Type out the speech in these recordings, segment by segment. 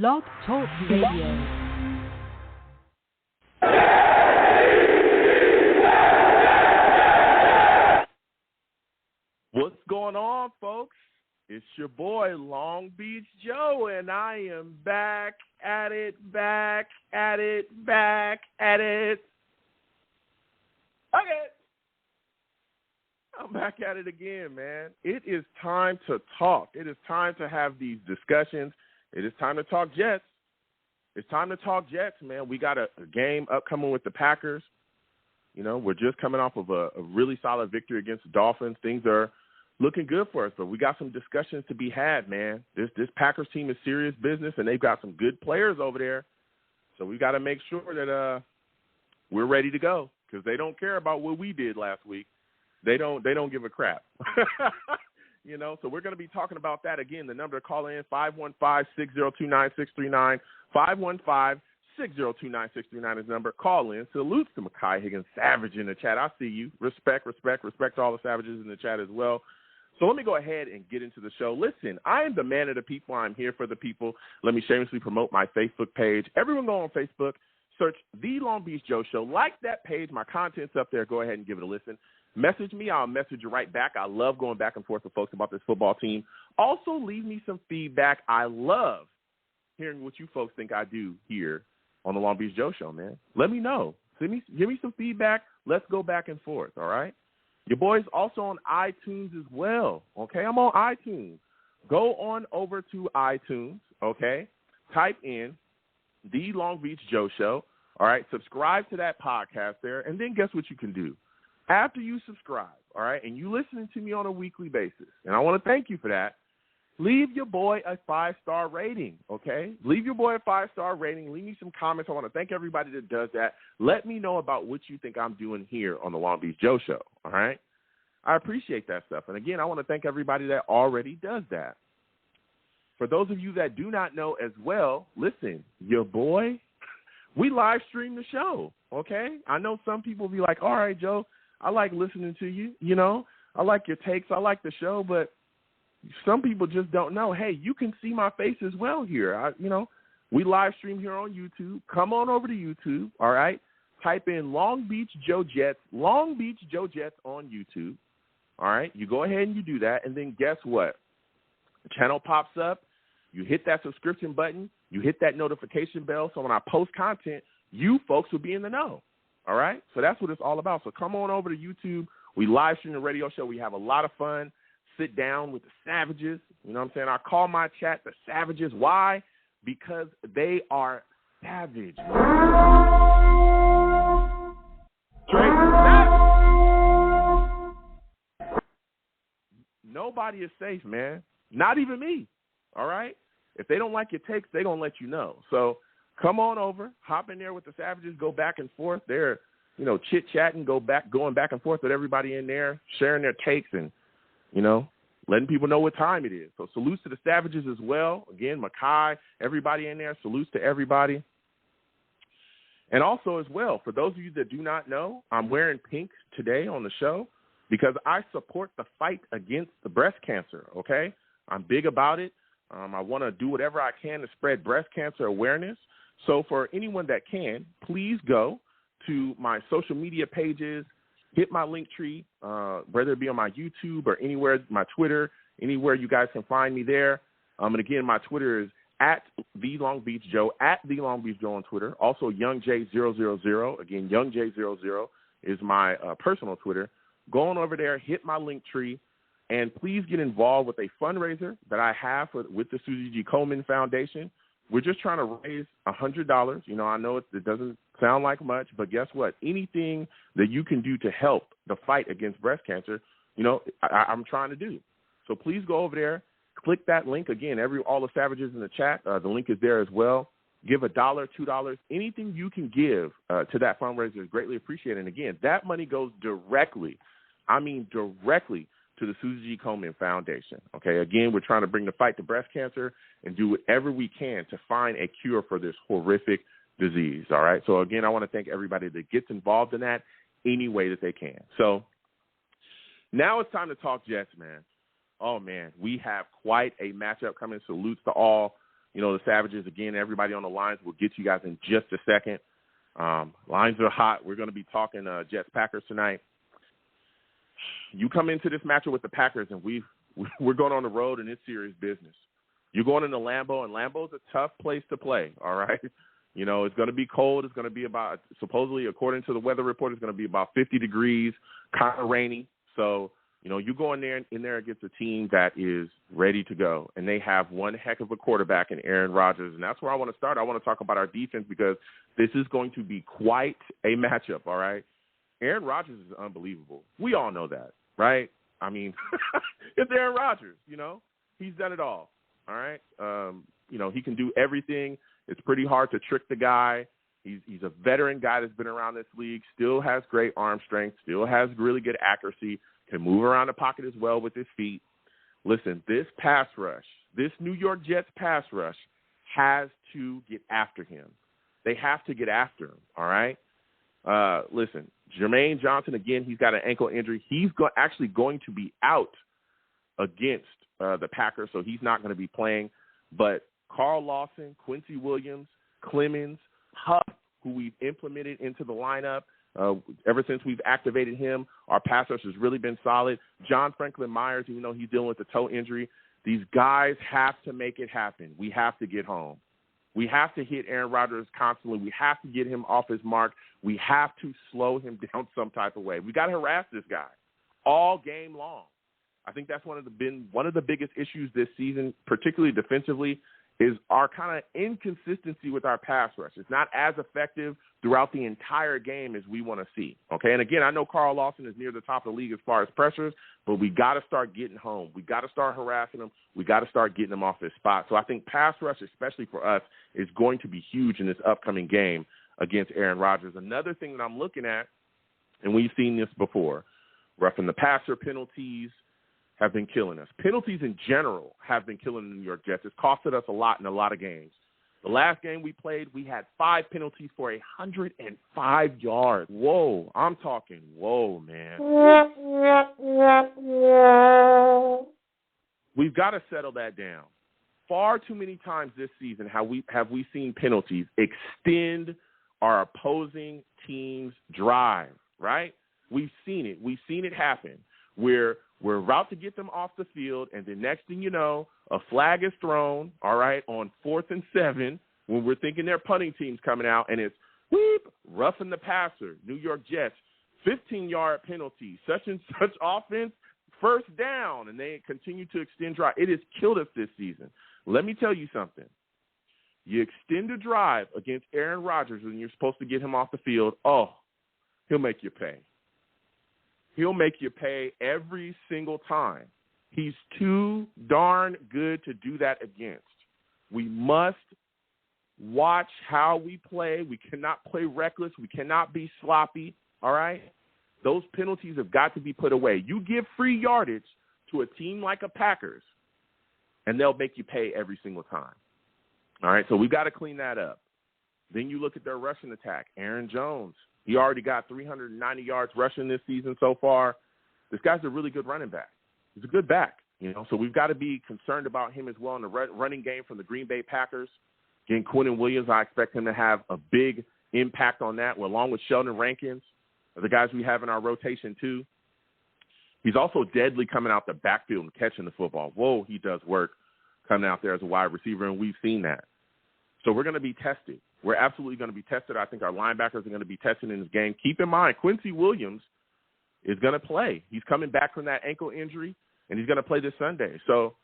Blog Talk Radio. What's going on, folks? It's your boy, Long Beach Joe, and I am back at it. Okay. I'm back at it again, man. It is time to talk. It is time to have these discussions. It is time to talk Jets. It's time to talk Jets, man. We got a game upcoming with the Packers. You know, we're just coming off of a really solid victory against the Dolphins. Things are looking good for us, but we got some discussions to be had, man. This Packers team is serious business, and they've got some good players over there. So we got to make sure that we're ready to go, because they don't care about what we did last week. They don't give a crap. You know, so we're going to be talking about that again. The number to call in, 515-602-9639. 515-602-9639 is the number. Call in. Salutes to Mekhi Higgins, Savage in the chat. I see you. Respect to all the Savages in the chat as well. So let me go ahead and get into the show. Listen, I am the man of the people. I'm here for the people. Let me shamelessly promote my Facebook page. Everyone go on Facebook, search The Long Beach Joe Show. Like that page. My content's up there. Go ahead and give it a listen. Message me. I'll message you right back. I love going back and forth with folks about this football team. Also, leave me some feedback. I love hearing what you folks think I do here on the Long Beach Joe Show, man. Let me know. Give me some feedback. Let's go back and forth, all right? Your boy's also on iTunes as well, okay? I'm on iTunes. Go on over to iTunes, okay? Type in The Long Beach Joe Show, all right? Subscribe to that podcast there, and then guess what you can do? After you subscribe, all right, and you listening to me on a weekly basis, and I want to thank you for that, leave your boy a 5-star rating, okay? Leave your boy a 5-star rating. Leave me some comments. I want to thank everybody that does that. Let me know about what you think I'm doing here on the Long Beach Joe Show, all right? I appreciate that stuff. And, again, I want to thank everybody that already does that. For those of you that do not know as well, listen, your boy, we live stream the show, okay? I know some people be like, all right, Joe, I like listening to you, you know. I like your takes. I like the show, but some people just don't know, hey, you can see my face as well here. We live stream here on YouTube. Come on over to YouTube, all right? Type in Long Beach Joe Jets on YouTube, all right? You go ahead and you do that, and then guess what? The channel pops up. You hit that subscription button. You hit that notification bell, so when I post content, you folks will be in the know, all right? So that's what it's all about. So come on over to YouTube. We live stream the radio show. We have a lot of fun. Sit down with the Savages. You know what I'm saying? I call my chat the Savages. Why? Because they are savage. Nobody is safe, man. Not even me. All right? If they don't like your takes, they're going to let you know. So come on over. Hop in there with the Savages. Go back and forth. They're, chit-chatting, going back and forth with everybody in there, sharing their takes and, letting people know what time it is. So salutes to the Savages as well. Again, Mekhi, everybody in there, salutes to everybody. And also as well, for those of you that do not know, I'm wearing pink today on the show because I support the fight against the breast cancer, okay? I'm big about it. I want to do whatever I can to spread breast cancer awareness. So for anyone that can, please go to my social media pages, hit my link tree, whether it be on my YouTube or anywhere, my Twitter, anywhere you guys can find me there. And again, my Twitter is at The Long Beach Joe, at The Long Beach Joe on Twitter. Also, YoungJ000. Again, YoungJ00 is my personal Twitter. Go on over there, hit my link tree, and please get involved with a fundraiser that I have with the Susie G. Komen Foundation. We're just trying to raise $100. I know it doesn't sound like much, but guess what? Anything that you can do to help the fight against breast cancer, I'm trying to do. So please go over there, click that link. Again, all the Savages in the chat, the link is there as well. Give $1, $2, anything you can give to that fundraiser is greatly appreciated. And again, that money goes directly to the Susie G. Komen Foundation. Okay, again, we're trying to bring the fight to breast cancer and do whatever we can to find a cure for this horrific disease. All right. So again, I want to thank everybody that gets involved in that any way that they can. So now it's time to talk Jets, man. Oh man, we have quite a matchup coming. Salutes to all the Savages. Again, everybody on the lines, we'll get you guys in just a second. Lines are hot. We're going to be talking Jets-Packers tonight. You come into this matchup with the Packers, and we're going on the road, and it's serious business. You're going into Lambeau, and Lambeau's a tough place to play, all right? It's going to be cold. It's going to be about, supposedly, according to the weather report, it's going to be about 50 degrees, kind of rainy. So, you go in there against a team that is ready to go, and they have one heck of a quarterback in Aaron Rodgers, and that's where I want to start. I want to talk about our defense because this is going to be quite a matchup, all right? Aaron Rodgers is unbelievable. We all know that, right? I mean, it's Aaron Rodgers, He's done it all. All right. He can do everything. It's pretty hard to trick the guy. He's a veteran guy that's been around this league, still has great arm strength, still has really good accuracy, can move around the pocket as well with his feet. Listen, this pass rush, this New York Jets pass rush has to get after him. They have to get after him. All right. Listen, Jermaine Johnson, again, he's got an ankle injury. He's actually going to be out against the Packers, so he's not going to be playing. But Carl Lawson, Quincy Williams, Clemens, Huff, who we've implemented into the lineup ever since we've activated him, our pass rush has really been solid. John Franklin Myers, even though he's dealing with a toe injury, these guys have to make it happen. We have to get home. We have to hit Aaron Rodgers constantly. We have to get him off his mark. We have to slow him down some type of way. We got to harass this guy all game long. I think that's one of the biggest issues this season, particularly defensively, is our kind of inconsistency with our pass rush. It's not as effective throughout the entire game as we want to see. Okay, and again, I know Carl Lawson is near the top of the league as far as pressures, but we got to start getting home. We got to start harassing him. We got to start getting him off his spot. So I think pass rush, especially for us, is going to be huge in this upcoming game against Aaron Rodgers. Another thing that I'm looking at, and we've seen this before, roughing the passer penalties have been killing us. Penalties in general have been killing the New York Jets. It's costed us a lot in a lot of games. The last game we played, we had 5 penalties for 105 yards. Whoa, I'm talking whoa, man. We've got to settle that down. Far too many times this season have we seen penalties extend our opposing team's drive, right? We've seen it. We've seen it happen where we're about to get them off the field, and the next thing you know, a flag is thrown, all right, on 4th and 7 when we're thinking their punting team's coming out, and it's, whoop, roughing the passer, New York Jets, 15-yard penalty, such and such offense, first down, and they continue to extend drive. It has killed us this season. Let me tell you something. You extend a drive against Aaron Rodgers when you're supposed to get him off the field, he'll make you pay. He'll make you pay every single time. He's too darn good to do that against. We must watch how we play. We cannot play reckless. We cannot be sloppy, all right? Those penalties have got to be put away. You give free yardage to a team like a Packers, and they'll make you pay every single time. All right, so we've got to clean that up. Then you look at their rushing attack. Aaron Jones. He already got 390 yards rushing this season so far. This guy's a really good running back. He's a good back, so we've got to be concerned about him as well in the running game from the Green Bay Packers. Again, Quincy Williams, I expect him to have a big impact on that, along with Sheldon Rankins, the guys we have in our rotation too. He's also deadly coming out the backfield and catching the football. Whoa, he does work coming out there as a wide receiver, and we've seen that. So we're going to be tested. We're absolutely going to be tested. I think our linebackers are going to be tested in this game. Keep in mind, Quincy Williams is going to play. He's coming back from that ankle injury, and he's going to play this Sunday. So,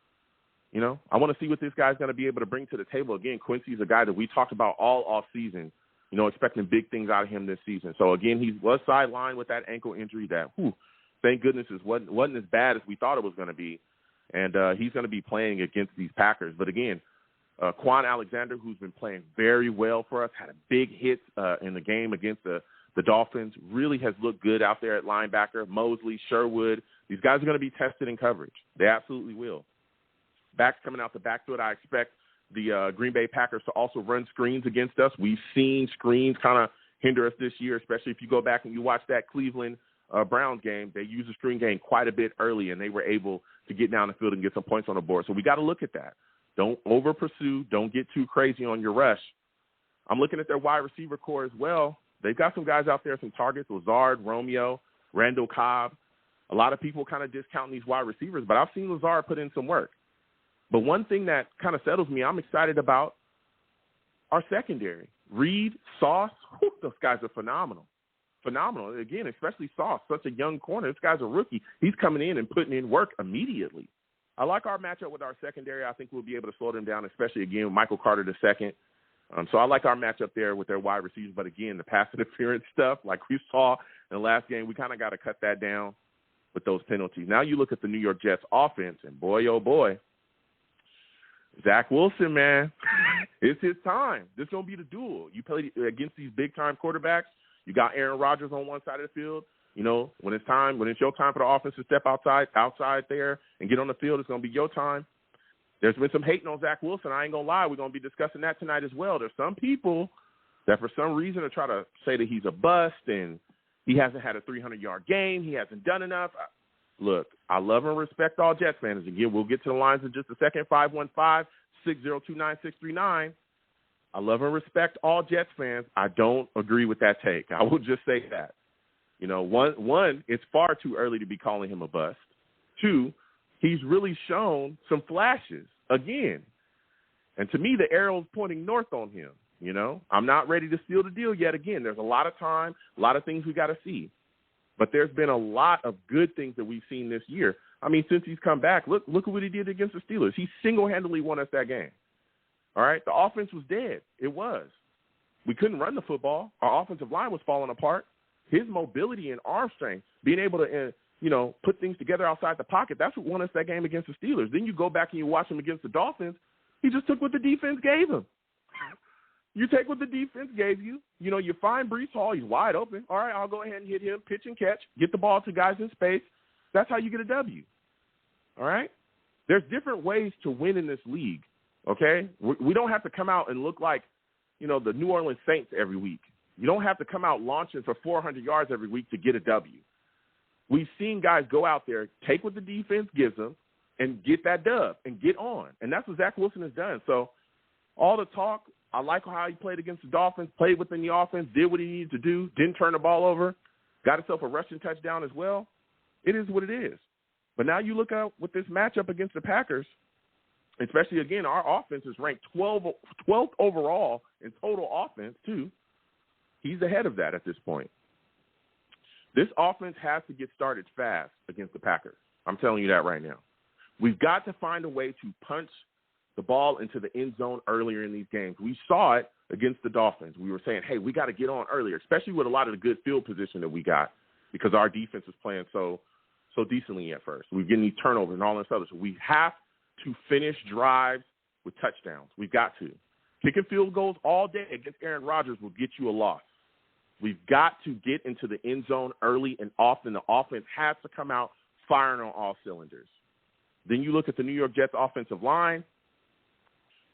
I want to see what this guy's going to be able to bring to the table. Again, Quincy's a guy that we talked about all offseason, expecting big things out of him this season. So, again, he was sidelined with that ankle injury that, thank goodness, wasn't as bad as we thought it was going to be. And he's going to be playing against these Packers. But, again, Quan Alexander, who's been playing very well for us, had a big hit in the game against the Dolphins, really has looked good out there at linebacker. Mosley, Sherwood, these guys are going to be tested in coverage. They absolutely will. Backs coming out the backfield, I expect the Green Bay Packers to also run screens against us. We've seen screens kind of hinder us this year, especially if you go back and you watch that Cleveland Browns game. They used the screen game quite a bit early, and they were able to get down the field and get some points on the board. So we got to look at that. Don't over-pursue. Don't get too crazy on your rush. I'm looking at their wide receiver core as well. They've got some guys out there, some targets, Lazard, Romeo, Randall Cobb. A lot of people kind of discounting these wide receivers, but I've seen Lazard put in some work. But one thing that kind of settles me, I'm excited about our secondary. Reed, Sauce, those guys are phenomenal. Phenomenal. Again, especially Sauce, such a young corner. This guy's a rookie. He's coming in and putting in work immediately. I like our matchup with our secondary. I think we'll be able to slow them down, especially, again, with Michael Carter II. So I like our matchup there with their wide receivers. But, again, the pass interference stuff, like we saw in the last game, we kind of got to cut that down with those penalties. Now you look at the New York Jets offense, and boy, oh, boy, Zach Wilson, man, it's his time. This is going to be the duel. You play against these big-time quarterbacks. You got Aaron Rodgers on one side of the field. You know, when it's your time for the offense to step outside there and get on the field, it's going to be your time. There's been some hating on Zach Wilson. I ain't going to lie. We're going to be discussing that tonight as well. There's some people that for some reason are trying to say that he's a bust and he hasn't had a 300-yard game. He hasn't done enough. Look, I love and respect all Jets fans. Again, we'll get to the lines in just a second, 515-602-9639. I love and respect all Jets fans. I don't agree with that take. I will just say that. You know, one, it's far too early to be calling him a bust. Two, he's really shown some flashes again. And to me, the arrow's pointing north on him. You know, I'm not ready to seal the deal yet. Again, there's a lot of time, a lot of things we got to see. But there's been a lot of good things that we've seen this year. I mean, since he's come back, look at what he did against the Steelers. He single-handedly won us that game. All right? The offense was dead. It was. We couldn't run the football. Our offensive line was falling apart. His mobility and arm strength, being able to, put things together outside the pocket, that's what won us that game against the Steelers. Then you go back and you watch him against the Dolphins. He just took what the defense gave him. You take what the defense gave you. You know, you find Breece Hall. He's wide open. All right, I'll go ahead and hit him, pitch and catch, get the ball to guys in space. That's how you get a W. All right? There's different ways to win in this league, okay? We don't have to come out and look like, the New Orleans Saints every week. You don't have to come out launching for 400 yards every week to get a W. We've seen guys go out there, take what the defense gives them, and get that dub and get on. And that's what Zach Wilson has done. So all the talk, I like how he played against the Dolphins, played within the offense, did what he needed to do, didn't turn the ball over, got himself a rushing touchdown as well. It is what it is. But now you look out with this matchup against the Packers, especially, again, our offense is ranked 12th overall in total offense, too. He's ahead of that at this point. This offense has to get started fast against the Packers. I'm telling you that right now. We've got to find a way to punch the ball into the end zone earlier in these games. We saw it against the Dolphins. We were saying, hey, we got to get on earlier, especially with a lot of the good field position that we got because our defense was playing so decently at first. We're getting these turnovers and all this other. So we have to finish drives with touchdowns. We've got to. Kicking field goals all day against Aaron Rodgers will get you a loss. We've got to get into the end zone early and often. The offense has to come out firing on all cylinders. Then you look at the New York Jets offensive line.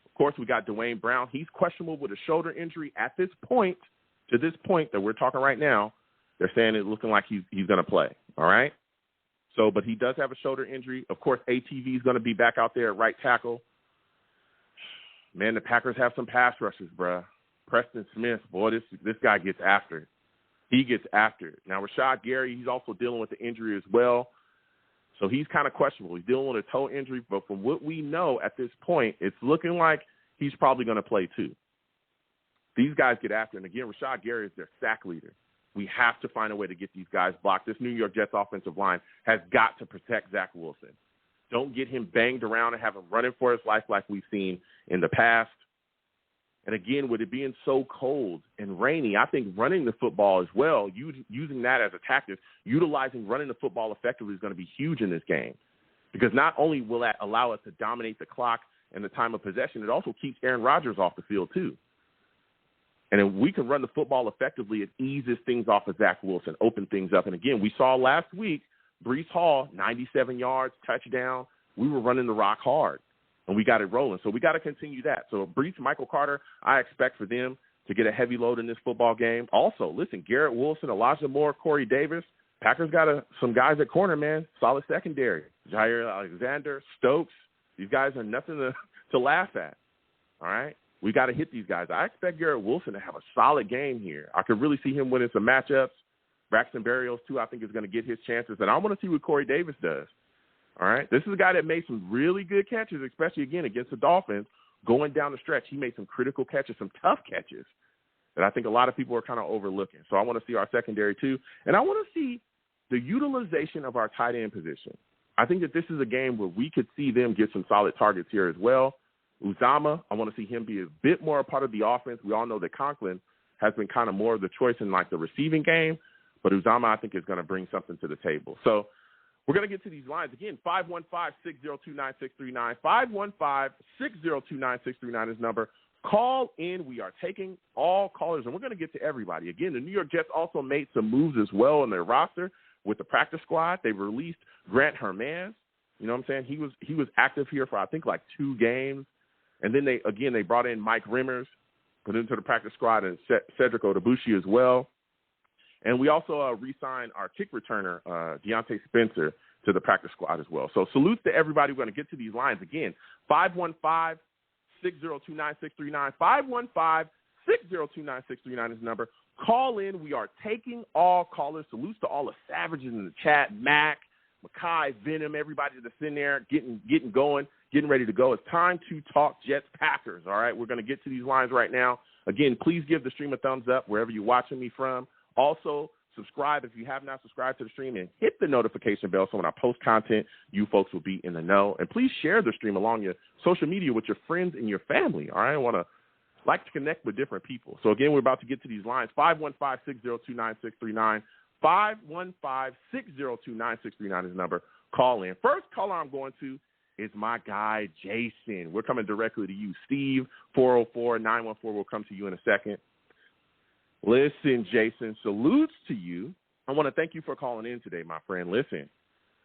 Of course, we got Dwayne Brown. He's questionable with a shoulder injury at this point. To this point that we're talking right now, they're saying it's looking like he's going to play, all right? So, but he does have a shoulder injury. Of course, ATV is going to be back out there at right tackle. Man, the Packers have some pass rushers, bruh. Preston Smith, boy, this guy gets after it. He gets after it. Now, Rashad Gary, he's also dealing with the injury as well. So he's kind of questionable. He's dealing with a toe injury, but from what we know at this point, it's looking like he's probably going to play too. These guys get after it. And again, Rashad Gary is their sack leader. We have to find a way to get these guys blocked. This New York Jets offensive line has got to protect Zach Wilson. Don't get him banged around and have him running for his life like we've seen in the past. And again, with it being so cold and rainy, I think running the football as well, using that as a tactic, utilizing running the football effectively is going to be huge in this game. Because not only will that allow us to dominate the clock and the time of possession, it also keeps Aaron Rodgers off the field too. And if we can run the football effectively, it eases things off of Zach Wilson, open things up. And again, we saw last week, Breece Hall, 97 yards, touchdown. We were running the rock hard. And we got it rolling. So we got to continue that. So Breece, Michael Carter, I expect for them to get a heavy load in this football game. Also, listen, Garrett Wilson, Elijah Moore, Corey Davis. Packers got some guys at corner, man. Solid secondary. Jair Alexander, Stokes. These guys are nothing to laugh at. All right? We got to hit these guys. I expect Garrett Wilson to have a solid game here. I could really see him winning some matchups. Braxton Berrios, too, I think is going to get his chances. And I want to see what Corey Davis does. All right? This is a guy that made some really good catches, especially, again, against the Dolphins. Going down the stretch, he made some critical catches, some tough catches that I think a lot of people are kind of overlooking. So I want to see our secondary, too. And I want to see the utilization of our tight end position. I think that this is a game where we could see them get some solid targets here as well. Uzama, I want to see him be a bit more a part of the offense. We all know that Conklin has been kind of more of the choice in, like, the receiving game. But Uzama, I think, is going to bring something to the table. So we're going to get to these lines. Again, 515-602-9639. 515-602-9639 is number. Call in. We are taking all callers, and we're going to get to everybody. Again, the New York Jets also made some moves as well in their roster with the practice squad. They released Grant Hermanz. You know what I'm saying? He was active here for, I think, like 2 games. And then they brought in Mike Rimmers, put into the practice squad, and Cedric Odebushi as well. And we also re-signed our kick returner, Deontay Spencer, to the practice squad as well. So salute to everybody. We're going to get to these lines again. 515-602-9639. 515-602-9639 is the number. Call in. We are taking all callers. Salutes to all the savages in the chat. Mac, Makai, Venom, everybody that's in there getting going, getting ready to go. It's time to talk Jets Packers. All right, we're going to get to these lines right now. Again, please give the stream a thumbs up wherever you're watching me from. Also, subscribe if you have not subscribed to the stream, and hit the notification bell so when I post content, you folks will be in the know. And please share the stream along your social media with your friends and your family. All right, I want to like to connect with different people. So, again, we're about to get to these lines. 515-602-9639. 515-602-9639 is the number. Call in. First caller I'm going to is my guy, Jason. We're coming directly to you. Steve, 404-914 will come to you in a second. Listen, Jason, salutes to you. I want to thank you for calling in today, my friend. Listen,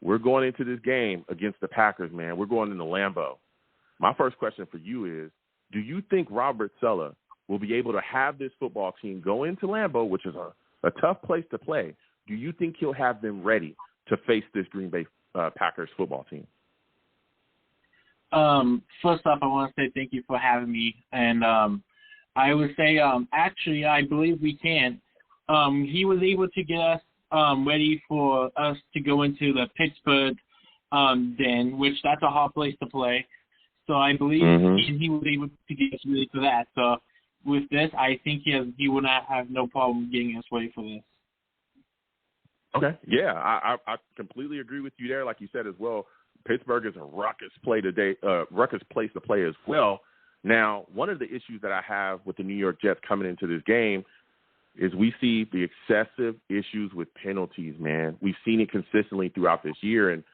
we're going into this game against the Packers, man. We're going into Lambeau. My first question for you is, do you think Robert Saleh will be able to have this football team go into Lambeau, which is a tough place to play? Do you think he'll have them ready to face this Green Bay Packers football team? First off, I want to say thank you for having me. And I would say, actually, I believe we can. He was able to get us ready for us to go into the Pittsburgh den, which that's a hard place to play. So I believe he was able to get us ready for that. So with this, I think he will not have no problem getting us ready for this. Okay. Yeah, I completely agree with you there. Like you said as well, Pittsburgh is a ruckus place to play as well. Now, one of the issues that I have with the New York Jets coming into this game is we see the excessive issues with penalties, man. We've seen it consistently throughout this year. And,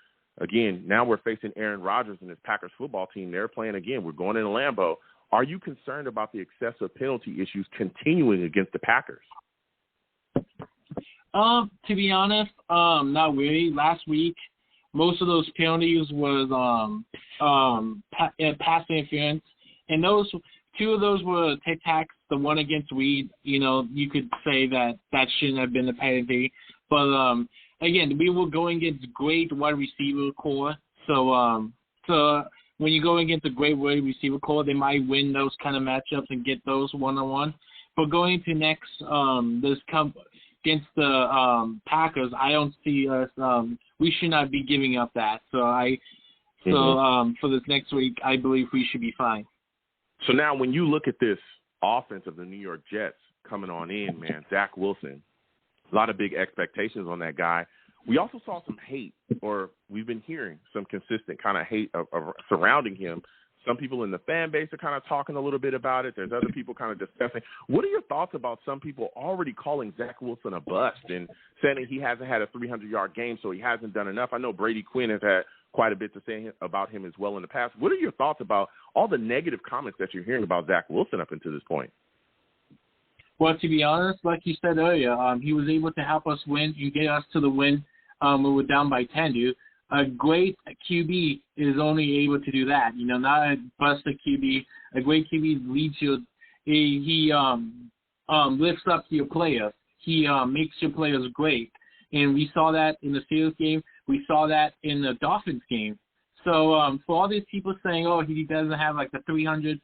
again, now we're facing Aaron Rodgers and his Packers football team. They're playing again. We're going into Lambeau. Are you concerned about the excessive penalty issues continuing against the Packers? To be honest, not really. Last week, most of those penalties was pass interference. And those 2 of those were tic-tacs. The one against Reed, you could say that shouldn't have been a penalty. But, again, we were going against great wide receiver core. So when you go against a great wide receiver core, they might win those kind of matchups and get those one-on-one. But going to next against the Packers, I don't see us we should not be giving up that. So for this next week, I believe we should be fine. So now when you look at this offense of the New York Jets coming on in, man, Zach Wilson, a lot of big expectations on that guy. We also saw some hate, or we've been hearing some consistent kind of hate surrounding him. Some people in the fan base are kind of talking a little bit about it. There's other people kind of discussing. What are your thoughts about some people already calling Zach Wilson a bust and saying that he hasn't had a 300-yard game, so he hasn't done enough? I know Brady Quinn has had quite a bit to say about him as well in the past. What are your thoughts about all the negative comments that you're hearing about Zach Wilson up until this point? Well, to be honest, like you said earlier, he was able to help us win and get us to the win when we were down by 10, dude. A great QB is only able to do that. Not a busted QB. A great QB leads you. He lifts up your players. He makes your players great. And we saw that in the Steelers game. We saw that in the Dolphins game. So for all these people saying, oh, he doesn't have like the 300,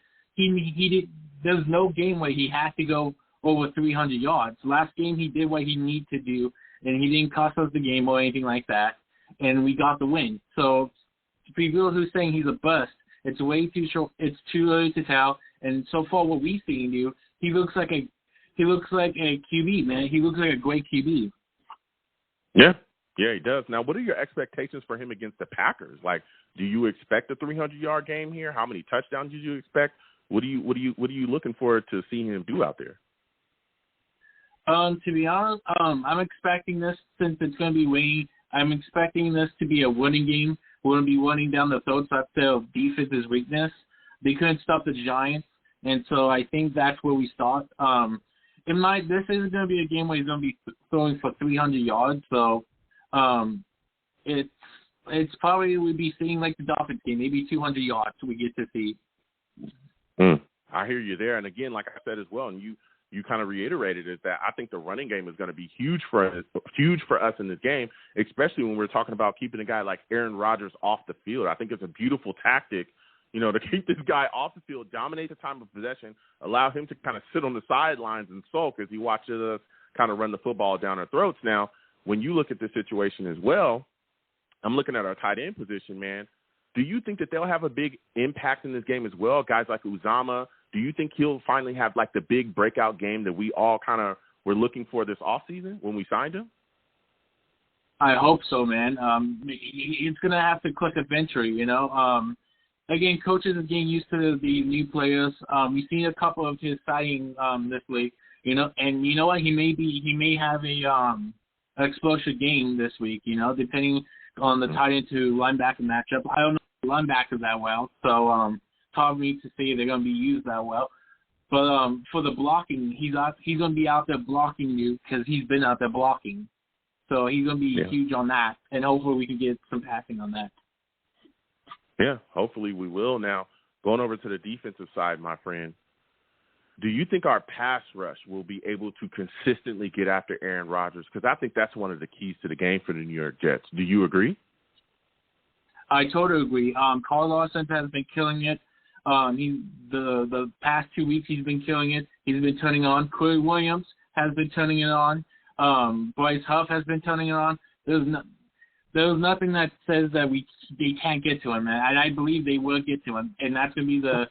there's no game where he had to go over 300 yards. Last game he did what he needed to do, and he didn't cost us the game or anything like that, and we got the win. So people who's saying he's a bust, it's way too short. It's too early to tell. And so far, what we've seen him do, he looks like a QB, man. He looks like a great QB. Yeah, he does. Now, what are your expectations for him against the Packers? Like, do you expect a 300-yard game here? How many touchdowns do you expect? What are you looking for to see him do out there? To be honest, I'm expecting this, since it's going to be winning. I'm expecting this to be a winning game. We're going to be running down the throats. That's their defense's weakness. They couldn't stop the Giants, and so I think that's where we start. This isn't going to be a game where he's going to be throwing for 300 yards. So, it's probably we'll be seeing like the Dolphins game, maybe 200 yards. We get to see. I hear you there, and again, like I said as well, and you kind of reiterated it, that I think the running game is going to be huge for us in this game, especially when we're talking about keeping a guy like Aaron Rodgers off the field. I think it's a beautiful tactic, to keep this guy off the field, dominate the time of possession, allow him to kind of sit on the sidelines and sulk as he watches us kind of run the football down our throats. Now, when you look at this situation as well, I'm looking at our tight end position, man. Do you think that they'll have a big impact in this game as well? Guys like Uzama, do you think he'll finally have like the big breakout game that we all kind of were looking for this offseason when we signed him? I hope so, man. It's going to have to click eventually, Again, coaches are getting used to the new players. We've seen a couple of his signing this week, and you know what? He may have an explosive game this week, depending on the tight end to linebacker matchup. I don't know linebackers that well, so hard for me to say they're going to be used that well. But for the blocking, he's going to be out there blocking you because he's been out there blocking. So he's going to be huge on that, and hopefully we can get some passing on that. Yeah, hopefully we will. Now, going over to the defensive side, my friend, do you think our pass rush will be able to consistently get after Aaron Rodgers? Because I think that's one of the keys to the game for the New York Jets. Do you agree? I totally agree. Carl Lawson has been killing it. The past 2 weeks he's been killing it. He's been turning on. Quincy Williams has been turning it on. Bryce Huff has been turning it on. There's nothing that says that they can't get to him, and I believe they will get to him, and that's going to be the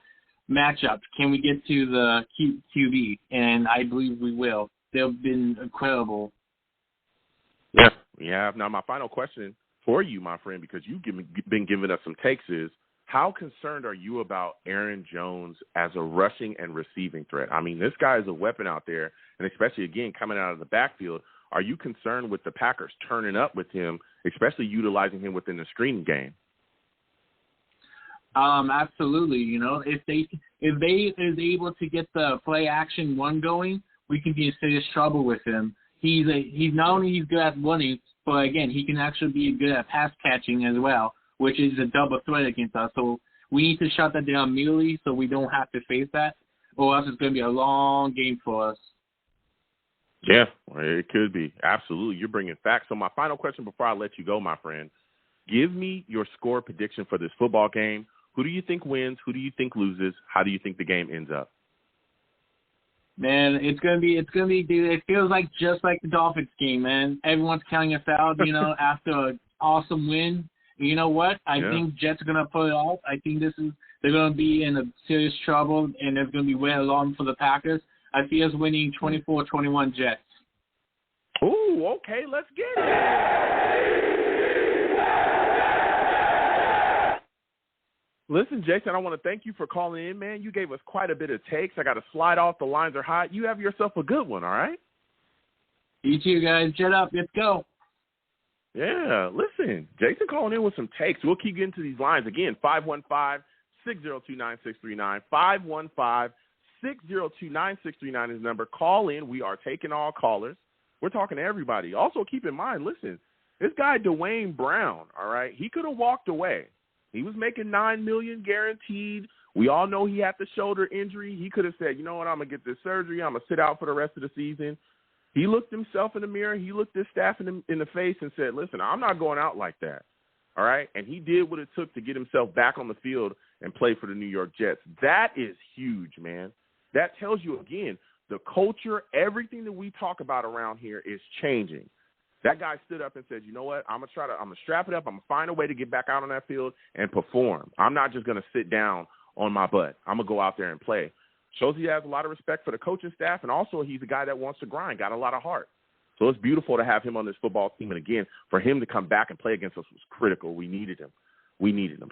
matchup. Can we get to the QB? And I believe we will. They've been incredible. Yeah, we have. Now, my final question for you, my friend, because you've been giving us some takes, is how concerned are you about Aaron Jones as a rushing and receiving threat? I mean, this guy is a weapon out there, and especially, again, coming out of the backfield. Are you concerned with the Packers turning up with him, especially utilizing him within the screening game? Absolutely. If they is able to get the play action one going, we can be in serious trouble with him. He's not only he's good at running, but again he can actually be good at pass catching as well, which is a double threat against us. So we need to shut that down immediately so we don't have to face that, or else it's going to be a long game for us. Yeah, it could be. Absolutely. You're bringing facts. So my final question before I let you go, my friend, give me your score prediction for this football game. Who do you think wins? Who do you think loses? How do you think the game ends up? Man, it's gonna be, dude. It feels like just like the Dolphins game, man. Everyone's counting us out, after an awesome win. You know what? I think Jets are gonna pull it off. I think they're gonna be in a serious trouble, and there's gonna be way along for the Packers. I see us winning 24-21 Jets. Ooh, okay, let's get it. Listen, Jason, I want to thank you for calling in, man. You gave us quite a bit of takes. I got to slide off. The lines are hot. You have yourself a good one, all right? You too, guys. Jet up. Let's go. Yeah, listen, Jason calling in with some takes. We'll keep getting to these lines. Again, 515-602-9639, 515-602-9639 is number. Call in. We are taking all callers. We're talking to everybody. Also, keep in mind, listen, this guy Dwayne Brown, all right, he could have walked away. He was making $9 million guaranteed. We all know he had the shoulder injury. He could have said, you know what, I'm going to get this surgery. I'm going to sit out for the rest of the season. He looked himself in the mirror. He looked his staff in the face and said, listen, I'm not going out like that. all right? And he did what it took to get himself back on the field and play for the New York Jets. That is huge, man. That tells you, again, the culture, everything that we talk about around here is changing. That guy stood up and said, you know what, I'm going to strap it up. I'm going to find a way to get back out on that field and perform. I'm not just going to sit down on my butt. I'm going to go out there and play. Shows he has a lot of respect for the coaching staff, and also he's a guy that wants to grind, got a lot of heart. So it's beautiful to have him on this football team. And, again, for him to come back and play against us was critical. We needed him.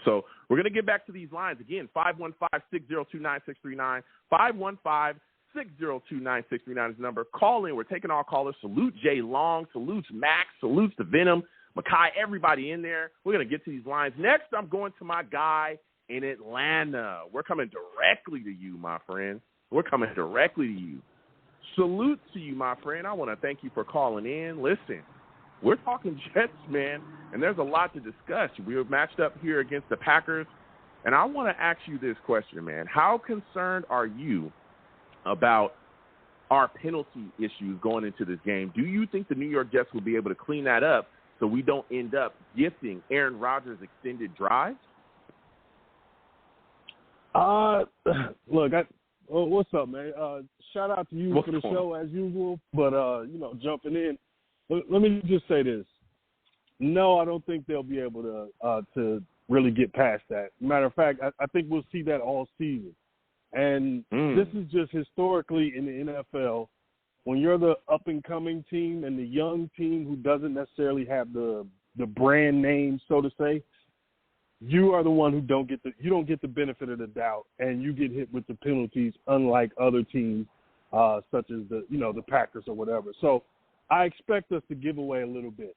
So we're going to get back to these lines. Again, 515-602-9639, 515-602-9639 is the number. Call in. We're taking all callers. Salute Jay Long. Salutes Max. Salutes to Venom. Makai, everybody in there. We're going to get to these lines. Next, I'm going to my guy in Atlanta. We're coming directly to you, my friend. We're coming directly to you. Salute to you, my friend. I want to thank you for calling in. Listen, we're talking Jets, man, and there's a lot to discuss. We were matched up here against the Packers, and I want to ask you this question, man. How concerned are you about our penalty issues going into this game? Do you think the New York Jets will be able to clean that up so we don't end up gifting Aaron Rodgers extended drives? Look, what's up, man? Shout out to you for the show as usual, but jumping in. Let me just say this. No, I don't think they'll be able to really get past that. Matter of fact, I think we'll see that all season. And this is just historically in the NFL, when you're the up-and-coming team and the young team who doesn't necessarily have the brand name, so to say, you are the one who don't get the benefit of the doubt, and you get hit with the penalties, unlike other teams such as the Packers or whatever. So I expect us to give away a little bit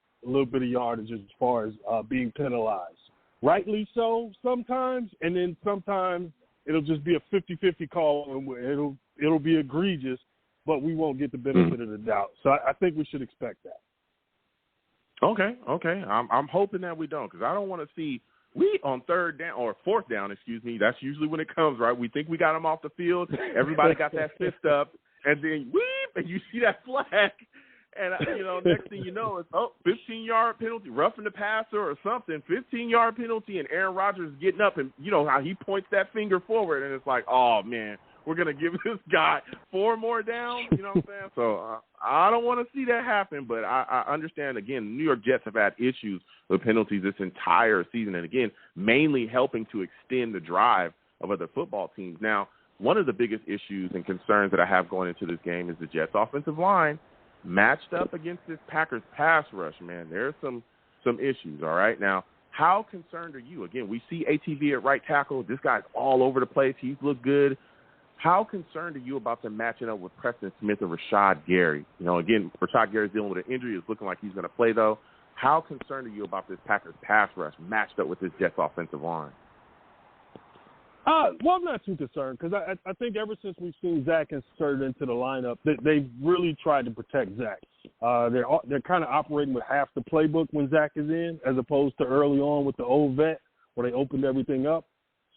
of yardage as far as being penalized. Rightly so sometimes, and then sometimes it'll just be a 50-50 call, and it'll be egregious, but we won't get the benefit of the doubt. So I think we should expect that. Okay. I'm hoping that we don't, because I don't want to see we on third down or fourth down, that's usually when it comes, right? We think we got them off the field. Everybody got that fist up, and then weep, and you see that flag. And, next thing you know, it's, 15-yard penalty, roughing the passer or something, 15-yard penalty, and Aaron Rodgers is getting up, and you know how he points that finger forward, and it's like, oh, man, we're going to give this guy 4 more downs, you know what I'm saying? So I don't want to see that happen, but I understand, again, the New York Jets have had issues with penalties this entire season, and, again, mainly helping to extend the drive of other football teams. Now, one of the biggest issues and concerns that I have going into this game is the Jets' offensive line matched up against this Packers pass rush, man. There's some issues, all right? Now, how concerned are you? Again, we see ATV at right tackle. This guy's all over the place. He's looked good. How concerned are you about them matching up with Preston Smith and Rashad Gary? Again, Rashad Gary's dealing with an injury. It's looking like he's going to play, though. How concerned are you about this Packers pass rush matched up with this Jets offensive line? Well, I'm not too concerned because I think ever since we've seen Zach inserted into the lineup, they've really tried to protect Zach. They're kind of operating with half the playbook when Zach is in, as opposed to early on with the old vet where they opened everything up.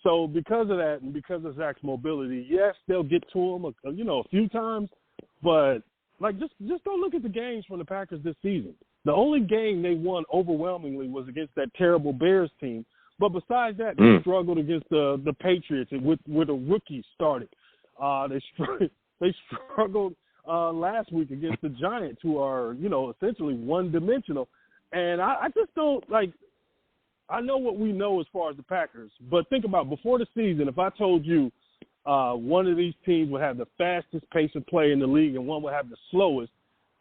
So because of that and because of Zach's mobility, yes, they'll get to him a few times, but just don't look at the games from the Packers this season. The only game they won overwhelmingly was against that terrible Bears team. But besides that, they struggled against the Patriots with a rookie starting. They struggled last week against the Giants, who are, essentially one-dimensional. And I just don't, I know what we know as far as the Packers, but think about before the season, if I told you one of these teams would have the fastest pace of play in the league and one would have the slowest,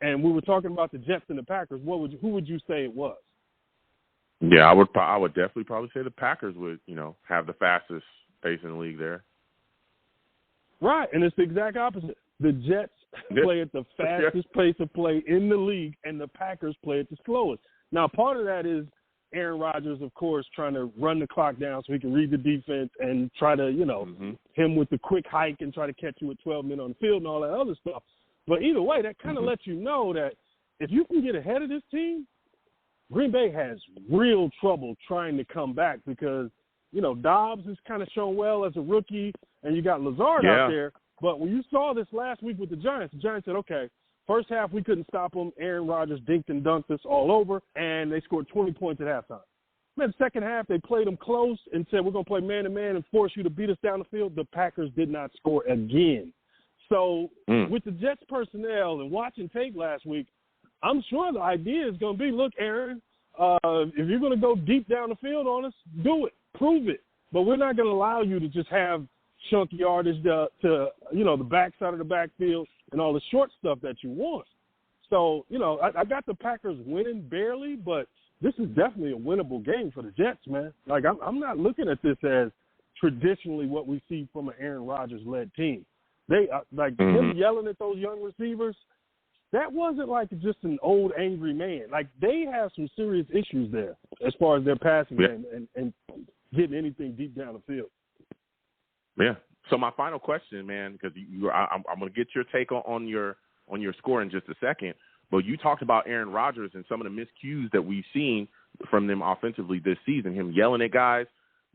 and we were talking about the Jets and the Packers, who would you say it was? Yeah, I would definitely probably say the Packers would, have the fastest pace in the league there. Right, and it's the exact opposite. The Jets play at the fastest pace of play in the league, and the Packers play at the slowest. Now, part of that is Aaron Rodgers, of course, trying to run the clock down so he can read the defense and try to, him with the quick hike and try to catch you with 12 men on the field and all that other stuff. But either way, that kind of lets you know that if you can get ahead of this team, Green Bay has real trouble trying to come back because, Dobbs has kind of shown well as a rookie, and you got Lazard out there. But when you saw this last week with the Giants said, okay, first half we couldn't stop them. Aaron Rodgers dinked and dunked us all over, and they scored 20 points at halftime. Man, the second half, they played them close and said, we're going to play man-to-man and force you to beat us down the field. The Packers did not score again. So with the Jets personnel and watching tape last week, I'm sure the idea is going to be, look, Aaron, if you're going to go deep down the field on us, do it. Prove it. But we're not going to allow you to just have chunky yardage to the backside of the backfield and all the short stuff that you want. So, I got the Packers winning barely, but this is definitely a winnable game for the Jets, man. Like, I'm not looking at this as traditionally what we see from an Aaron Rodgers-led team. They him yelling at those young receivers, that wasn't like just an old angry man. Like, they have some serious issues there as far as their passing game and getting anything deep down the field. Yeah. So my final question, man, because I'm going to get your take on your score in just a second. But you talked about Aaron Rodgers and some of the miscues that we've seen from them offensively this season, him yelling at guys.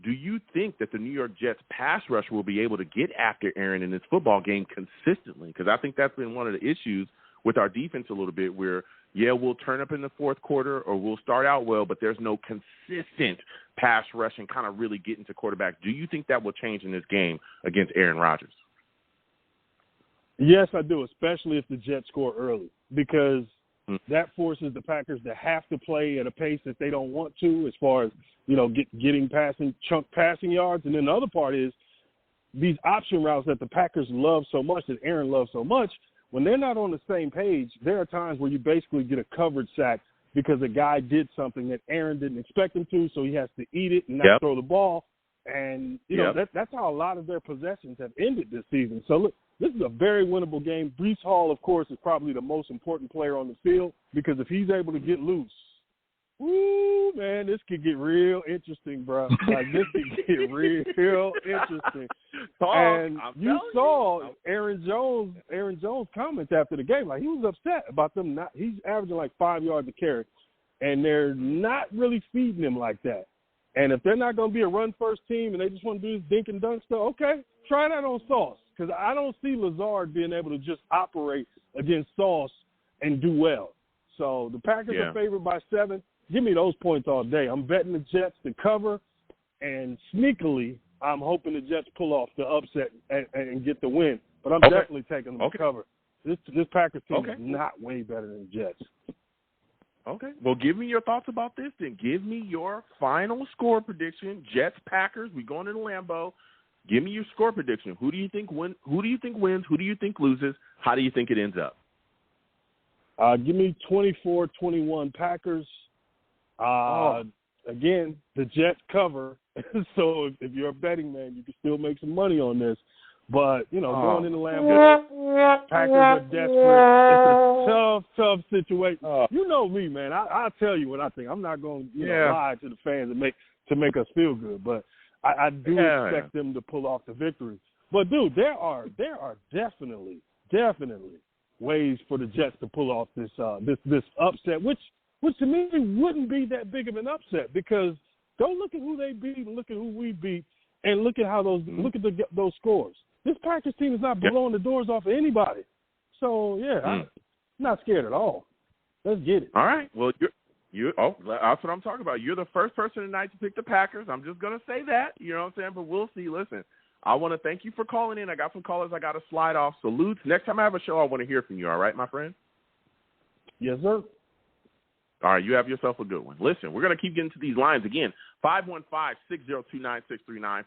Do you think that the New York Jets pass rush will be able to get after Aaron in this football game consistently? Because I think that's been one of the issues with our defense a little bit where, we'll turn up in the fourth quarter or we'll start out well, but there's no consistent pass rush and kind of really getting to quarterback. Do you think that will change in this game against Aaron Rodgers? Yes, I do, especially if the Jets score early, because that forces the Packers to have to play at a pace that they don't want to as far as, getting chunk passing yards. And then the other part is these option routes that the Packers love so much, that Aaron loves so much, when they're not on the same page, there are times where you basically get a coverage sack because a guy did something that Aaron didn't expect him to, so he has to eat it and not throw the ball. And, that's how a lot of their possessions have ended this season. So, look, this is a very winnable game. Breece Hall, of course, is probably the most important player on the field because if he's able to get loose, woo, man, this could get real interesting, bro. Like, this could get real interesting. And you saw Aaron Jones comments after the game. Like, he was upset about them not – he's averaging like 5 yards a carry, and they're not really feeding him like that. And if they're not going to be a run-first team and they just want to do this dink and dunk stuff, okay, try that on Sauce. Because I don't see Lazard being able to just operate against Sauce and do well. So the Packers are favored by 7. Give me those points all day. I'm betting the Jets to cover, and sneakily, I'm hoping the Jets pull off the upset and get the win. But I'm definitely taking them to cover. This Packers team is not way better than the Jets. Okay. Well, give me your thoughts about this then. Give me your final score prediction. Jets-Packers, we going to the Lambeau. Give me your score prediction. Who do you think wins? Who do you think loses? How do you think it ends up? Give me 24-21 Packers. Again, the Jets cover. So if you're a betting man, you can still make some money on this. But, going in the Lambeau, Packers are desperate. It's a tough situation. You know me, man. I'll tell you what I think. I'm not going to lie to the fans to make us feel good. But I do expect them to pull off the victory. But, dude, there are definitely ways for the Jets to pull off this upset, which to me wouldn't be that big of an upset because go look at who they beat and look at who we beat and look at how look at those scores. This Packers team is not blowing the doors off of anybody. So, I'm not scared at all. Let's get it. All right. Well, that's what I'm talking about. You're the first person tonight to pick the Packers. I'm just going to say that. You know what I'm saying? But we'll see. Listen, I want to thank you for calling in. I got some callers I got to slide off. Salutes. Next time I have a show, I want to hear from you. All right, my friend? Yes, sir. All right, you have yourself a good one. Listen, we're going to keep getting to these lines again. 515-602-9639.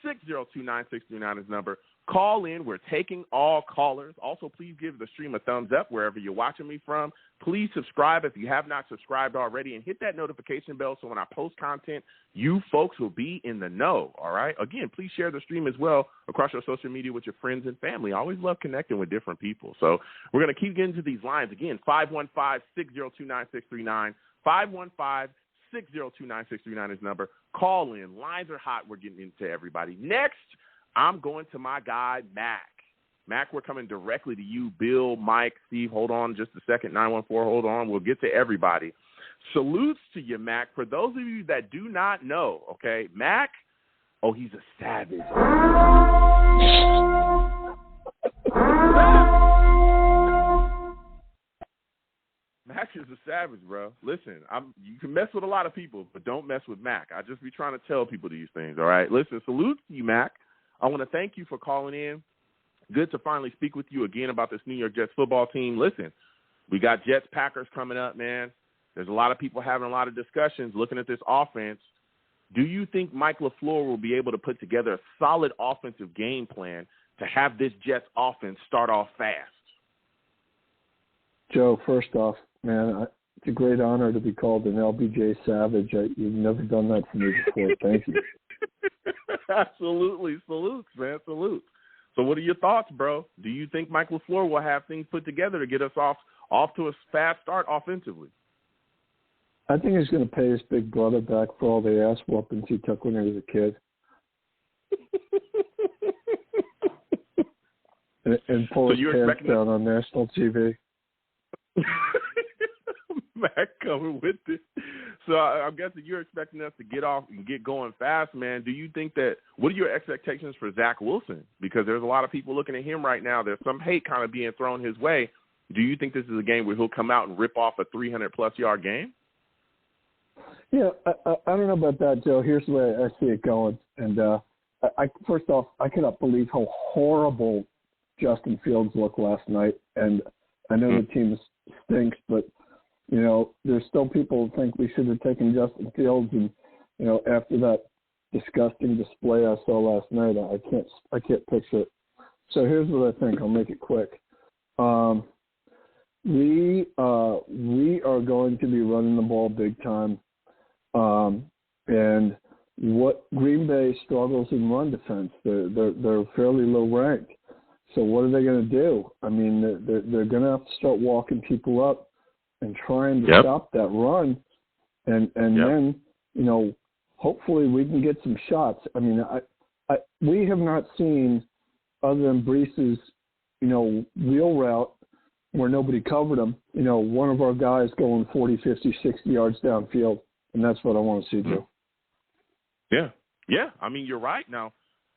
515-602-9639 is number. Call in. We're taking all callers. Also, please give the stream a thumbs up wherever you're watching me from. Please subscribe if you have not subscribed already, and hit that notification bell so when I post content, you folks will be in the know, all right? Again, please share the stream as well across your social media with your friends and family. I always love connecting with different people. So we're going to keep getting to these lines. Again, 515-602-9639. 515-602-9639 is number. Call in. Lines are hot. We're getting into everybody. Next, I'm going to my guy, Mac. Mac, we're coming directly to you. Bill, Mike, Steve, hold on just a second. 914, hold on. We'll get to everybody. Salutes to you, Mac. For those of you that do not know, okay, Mac, he's a savage. Mac is a Savage, bro. Listen, you can mess with a lot of people, but don't mess with Mac. I just be trying to tell people these things, all right? Listen, salute to you, Mac. I want to thank you for calling in. Good to finally speak with you again about this New York Jets football team. Listen, we got Jets-Packers coming up, man. There's a lot of people having a lot of discussions looking at this offense. Do you think Mike LaFleur will be able to put together a solid offensive game plan to have this Jets offense start off fast? Joe, first off, man, it's a great honor to be called an LBJ Savage. You've never done that for me before. Thank you. Absolutely. Salutes, man. Salutes. So what are your thoughts, bro? Do you think Mike LaFleur will have things put together to get us off to a fast start offensively? I think he's going to pay his big brother back for all the ass whoopings he took when he was a kid. and pull his pants down on national TV. Mac coming with this. So I'm guessing you're expecting us to get off and get going fast, man. Do you think what are your expectations for Zach Wilson? Because there's a lot of people looking at him right now. There's some hate kind of being thrown his way. Do you think this is a game where he'll come out and rip off a 300-plus yard game? Yeah, I don't know about that, Joe. Here's the way I see it going. And first off, I cannot believe how horrible Justin Fields looked last night. And I know the team stinks, but, you know, there's still people who think we should have taken Justin Fields. And, you know, after that disgusting display I saw last night, I can't picture it. So here's what I think. I'll make it quick. We are going to be running the ball big time. And what Green Bay struggles in run defense, they're fairly low ranked. So what are they going to do? I mean, they're going to have to start walking people up and trying to stop that run. And then, you know, hopefully we can get some shots. I mean, we have not seen, other than Brees's, you know, wheel route where nobody covered him, you know, one of our guys going 40, 50, 60 yards downfield. And that's what I want to see, Joe. Yeah. I mean, you're right. Now,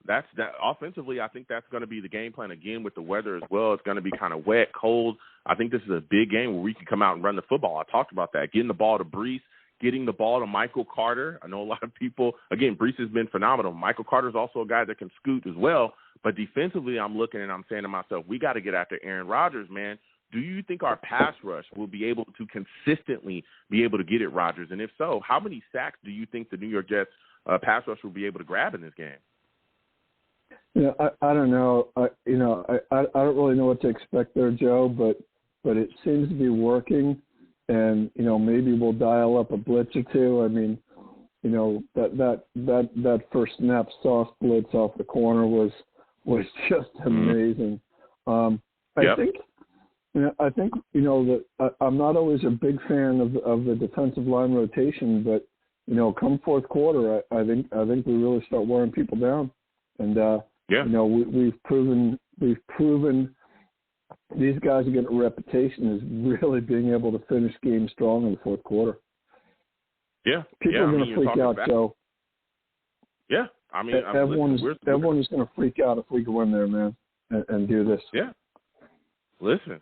that offensively, I think that's going to be the game plan again with the weather as well. It's going to be kind of wet, cold. I think this is a big game where we can come out and run the football. I talked about that. Getting the ball to Brees, getting the ball to Michael Carter. I know a lot of people, again, Brees has been phenomenal. Michael Carter's also a guy that can scoot as well. But defensively, I'm looking and I'm saying to myself, we got to get after Aaron Rodgers, man. Do you think our pass rush will be able to consistently be able to get at Rodgers? And if so, how many sacks do you think the New York Jets pass rush will be able to grab in this game? You know, I don't know. I don't really know what to expect there, Joe, but it seems to be working. And, you know, maybe we'll dial up a blitz or two. I mean, you know, that first snap soft blitz off the corner was just amazing. I think, you know, that I'm not always a big fan of the defensive line rotation, but, you know, come fourth quarter, I think we really start wearing people down. And, you know, we've proven these guys are getting a reputation as really being able to finish games strong in the fourth quarter. Yeah. People are going to freak out, Joe. Yeah. I mean, everyone is going to freak out if we go in there, man, and do this. Yeah. Listen,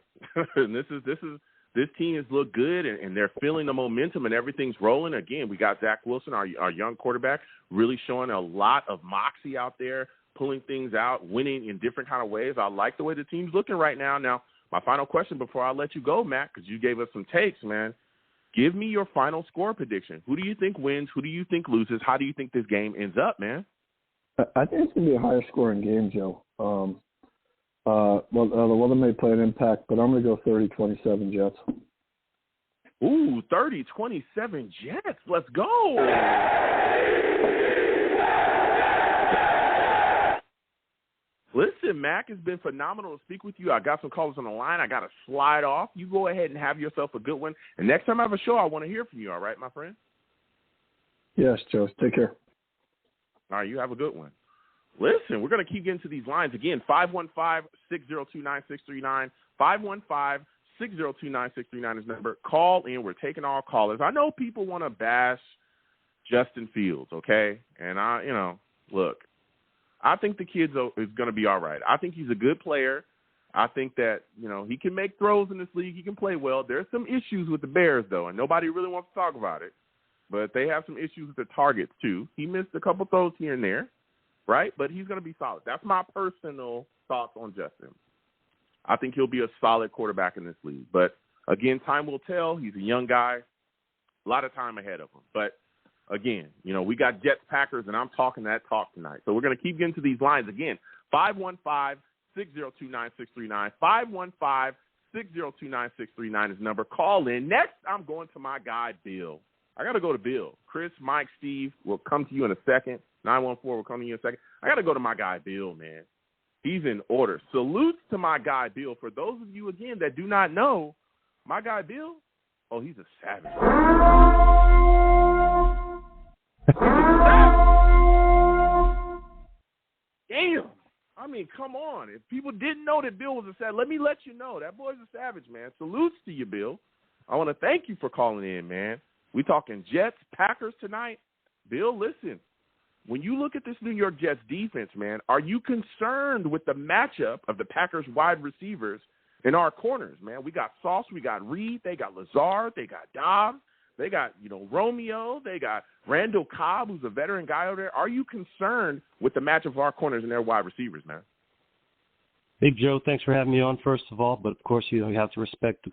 this team has looked good, and they're feeling the momentum, and everything's rolling. Again, we got Zach Wilson, our young quarterback, really showing a lot of moxie out there, pulling things out, winning in different kind of ways. I like the way the team's looking right now. Now, my final question before I let you go, Matt, because you gave us some takes, man. Give me your final score prediction. Who do you think wins? Who do you think loses? How do you think this game ends up, man? I think it's going to be a higher scoring game, Joe. The weather may play an impact, but I'm going to go 30-27 Jets. Ooh, 30-27 Jets. Let's go. Listen, Mac, it's been phenomenal to speak with you. I got some callers on the line. I got to slide off. You go ahead and have yourself a good one. And next time I have a show, I want to hear from you, all right, my friend? Yes, Joe. Take care. All right, you have a good one. Listen, we're going to keep getting to these lines. Again, 515-602-9639. 515-602-9639 is the number. Call in. We're taking all callers. I know people want to bash Justin Fields, okay? And, look, I think the kid is going to be all right. I think he's a good player. I think that, he can make throws in this league. He can play well. There's some issues with the Bears, though, and nobody really wants to talk about it. But they have some issues with the targets, too. He missed a couple throws here and there, right? But he's going to be solid. That's my personal thoughts on Justin. I think he'll be a solid quarterback in this league. But, again, time will tell. He's a young guy. A lot of time ahead of him. But, again, we got Jets, Packers, and I'm talking that talk tonight. So we're going to keep getting to these lines. Again, 515-602-9639. 515-602-9639 is the number. Call in. Next, I'm going to my guy, Bill. I got to go to Bill. Chris, Mike, Steve will come to you in a second. 914 will come to you in a second. I got to go to my guy, Bill, man. He's in order. Salutes to my guy, Bill. For those of you, again, that do not know, my guy, Bill, he's a savage. Damn. I mean, come on. If people didn't know that Bill was a savage, let me let you know. That boy's a savage, man. Salutes to you, Bill. I want to thank you for calling in, man. We talking Jets, Packers tonight. Bill, listen, when you look at this New York Jets defense, man, are you concerned with the matchup of the Packers wide receivers in our corners, man? We got Sauce, we got Reed, they got Lazard, they got Dobbs, they got, Romeo, they got Randall Cobb, who's a veteran guy over there. Are you concerned with the matchup of our corners and their wide receivers, man? Big Joe, thanks for having me on, first of all. But, of course, you have to respect the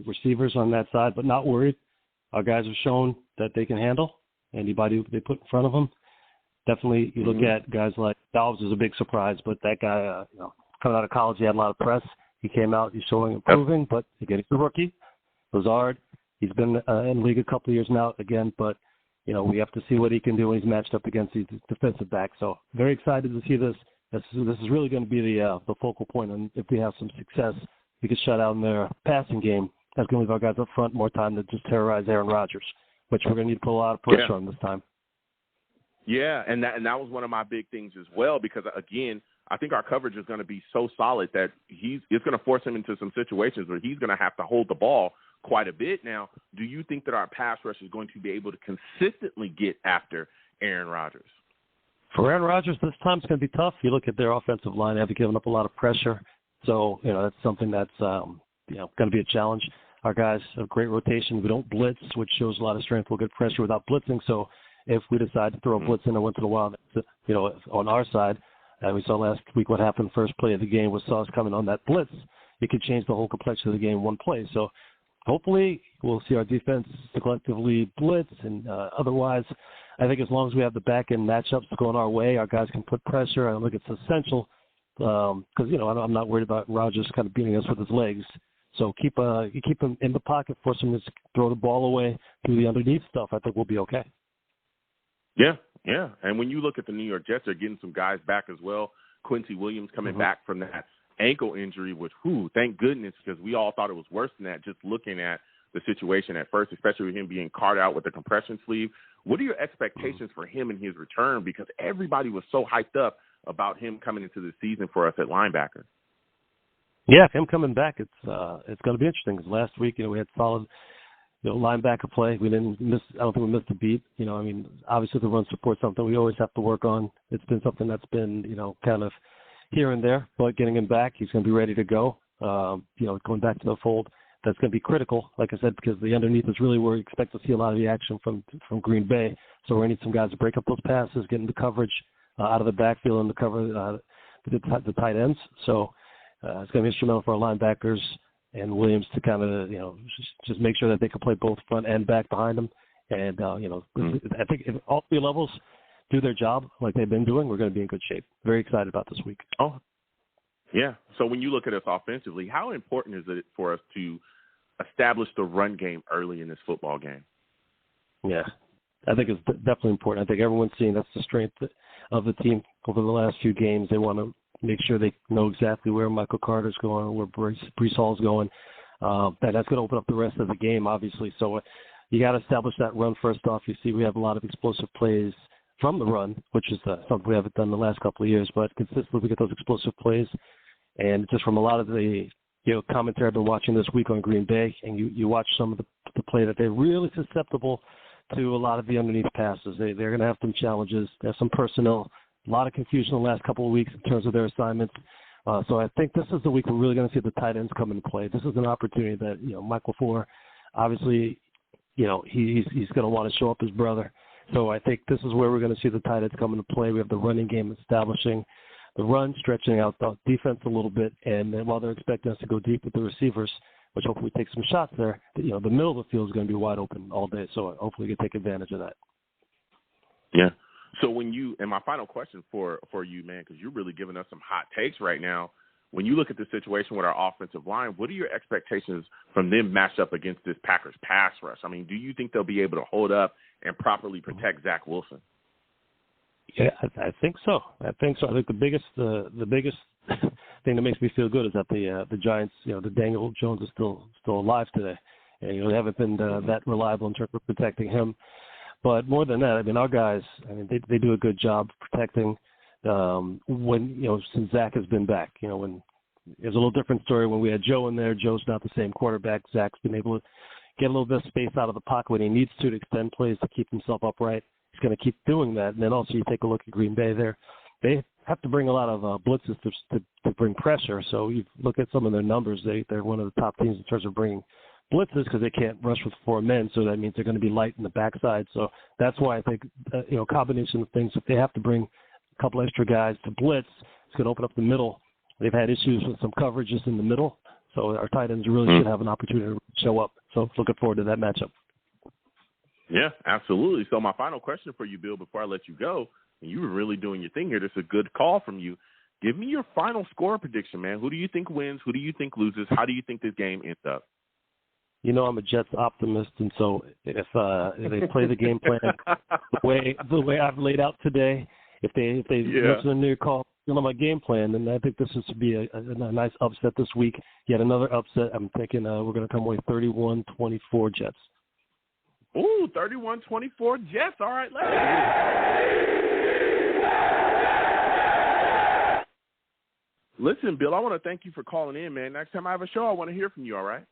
receivers on that side, but not worried. Our guys have shown that they can handle anybody they put in front of them. Definitely, you look at guys like Dobbs is a big surprise, but that guy, coming out of college, he had a lot of press. He came out, he's showing improving, but again, he's a rookie. Lazard, he's been in the league a couple of years now again, but, we have to see what he can do when he's matched up against these defensive backs. So very excited to see this. This is really going to be the focal point, and if we have some success, we can shut out in their passing game. That's going to leave our guys up front more time to just terrorize Aaron Rodgers, which we're going to need to put a lot of pressure on this time. Yeah, and that was one of my big things as well, because, again, I think our coverage is going to be so solid that it's going to force him into some situations where he's going to have to hold the ball quite a bit. Now, do you think that our pass rush is going to be able to consistently get after Aaron Rodgers? For Aaron Rodgers, this time it's going to be tough. You look at their offensive line; they have given up a lot of pressure, so that's something that's going to be a challenge. Our guys have great rotation. We don't blitz, which shows a lot of strength. We'll get pressure without blitzing. So if we decide to throw a blitz in once in a while, on our side, we saw last week what happened. First play of the game was Sauce coming on that blitz. It could change the whole complexion of the game in one play. So hopefully we'll see our defense collectively blitz. And otherwise, I think as long as we have the back-end matchups going our way, our guys can put pressure. I think it's essential because, I'm not worried about Rodgers kind of beating us with his legs. So you keep him in the pocket, force him to throw the ball away, do the underneath stuff. I think we'll be okay. Yeah. And when you look at the New York Jets, they're getting some guys back as well. Quincy Williams coming back from that ankle injury, which, thank goodness, because we all thought it was worse than that just looking at the situation at first, especially with him being carted out with a compression sleeve. What are your expectations for him and his return? Because everybody was so hyped up about him coming into the season for us at linebacker. Yeah, him coming back, it's going to be interesting. Because last week, we had solid, linebacker play. We didn't miss. I don't think we missed a beat. Obviously the run support something we always have to work on. It's been something that's been, kind of here and there. But getting him back, he's going to be ready to go. Going back to the fold, that's going to be critical. Like I said, because the underneath is really where we expect to see a lot of the action from Green Bay. So we're going to need some guys to break up those passes, get into coverage out of the backfield and to cover the tight ends. So. It's going to be instrumental for our linebackers and Williams to kind of, just make sure that they can play both front and back behind them. And, I think if all three levels do their job like they've been doing, we're going to be in good shape. Very excited about this week. Oh, yeah. So when you look at us offensively, how important is it for us to establish the run game early in this football game? Yeah, I think it's definitely important. I think everyone's seeing that's the strength of the team over the last few games. They want to make sure they know exactly where Michael Carter's going, where Breece Hall's going. That's going to open up the rest of the game, obviously. So you got to establish that run first off. You see we have a lot of explosive plays from the run, which is something we haven't done the last couple of years, but consistently we get those explosive plays. And just from a lot of the commentary I've been watching this week on Green Bay, and you watch some of the play that they're really susceptible to a lot of the underneath passes. They're going to have some challenges. There's some personnel. A lot of confusion the last couple of weeks in terms of their assignments. So I think this is the week we're really going to see the tight ends come into play. This is an opportunity that, Mike LaFleur, obviously, he's going to want to show up his brother. So I think this is where we're going to see the tight ends come into play. We have the running game establishing, the run stretching out the defense a little bit, and then while they're expecting us to go deep with the receivers, which hopefully take some shots there, the middle of the field is going to be wide open all day. So hopefully we can take advantage of that. Yeah. So and my final question for you, man, because you're really giving us some hot takes right now. When you look at the situation with our offensive line, what are your expectations from them matched up against this Packers pass rush? I mean, do you think they'll be able to hold up and properly protect Zach Wilson? Yeah, I think so. I think the biggest thing that makes me feel good is that the Giants, the Daniel Jones is still alive today, and they haven't been that reliable in terms of protecting him. But more than that, I mean, our guys, they do a good job protecting when since Zach has been back. When there's a little different story when we had Joe in there. Joe's not the same quarterback. Zach's been able to get a little bit of space out of the pocket when he needs to extend plays to keep himself upright. He's going to keep doing that. And then also you take a look at Green Bay there. They have to bring a lot of blitzes to bring pressure. So you look at some of their numbers. They're one of the top teams in terms of bringing blitzes because they can't rush with 4 men. So that means they're going to be light in the backside. So that's why I think, combination of things, if they have to bring a couple extra guys to blitz, it's going to open up the middle. They've had issues with some coverages in the middle. So our tight ends really should have an opportunity to show up. So looking forward to that matchup. Yeah, absolutely. So my final question for you, Bill, before I let you go, and you were really doing your thing here, this is a good call from you. Give me your final score prediction, man. Who do you think wins? Who do you think loses? How do you think this game ends up? I'm a Jets optimist, and so if they play the game plan the way I've laid out today, if they listen to your call on my game plan, then I think this would be a nice upset this week. Yet another upset. I'm thinking we're going to come away 31-24 Jets. Ooh, 31-24 Jets. All right, let's listen, Bill, I want to thank you for calling in, man. Next time I have a show, I want to hear from you, all right?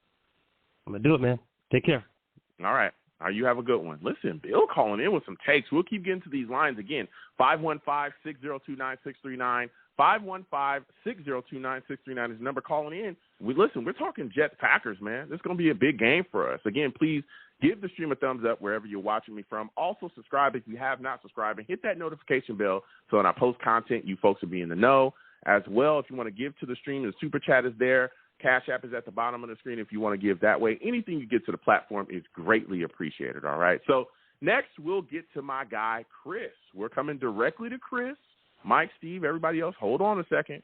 I'm going to do it, man. Take care. All right. You have a good one. Listen, Bill calling in with some takes. We'll keep getting to these lines again. 515-602-9639. 515-602-9639 is the number calling in. We're talking Jets Packers, man. This is going to be a big game for us. Again, please give the stream a thumbs up wherever you're watching me from. Also, subscribe if you have not subscribed, and hit that notification bell so when I post content, you folks will be in the know. As well, if you want to give to the stream, the Super Chat is there. Cash App is at the bottom of the screen if you want to give that way. Anything you get to the platform is greatly appreciated, all right? So next, we'll get to my guy, Chris. We're coming directly to Chris. Mike, Steve, everybody else, hold on a second.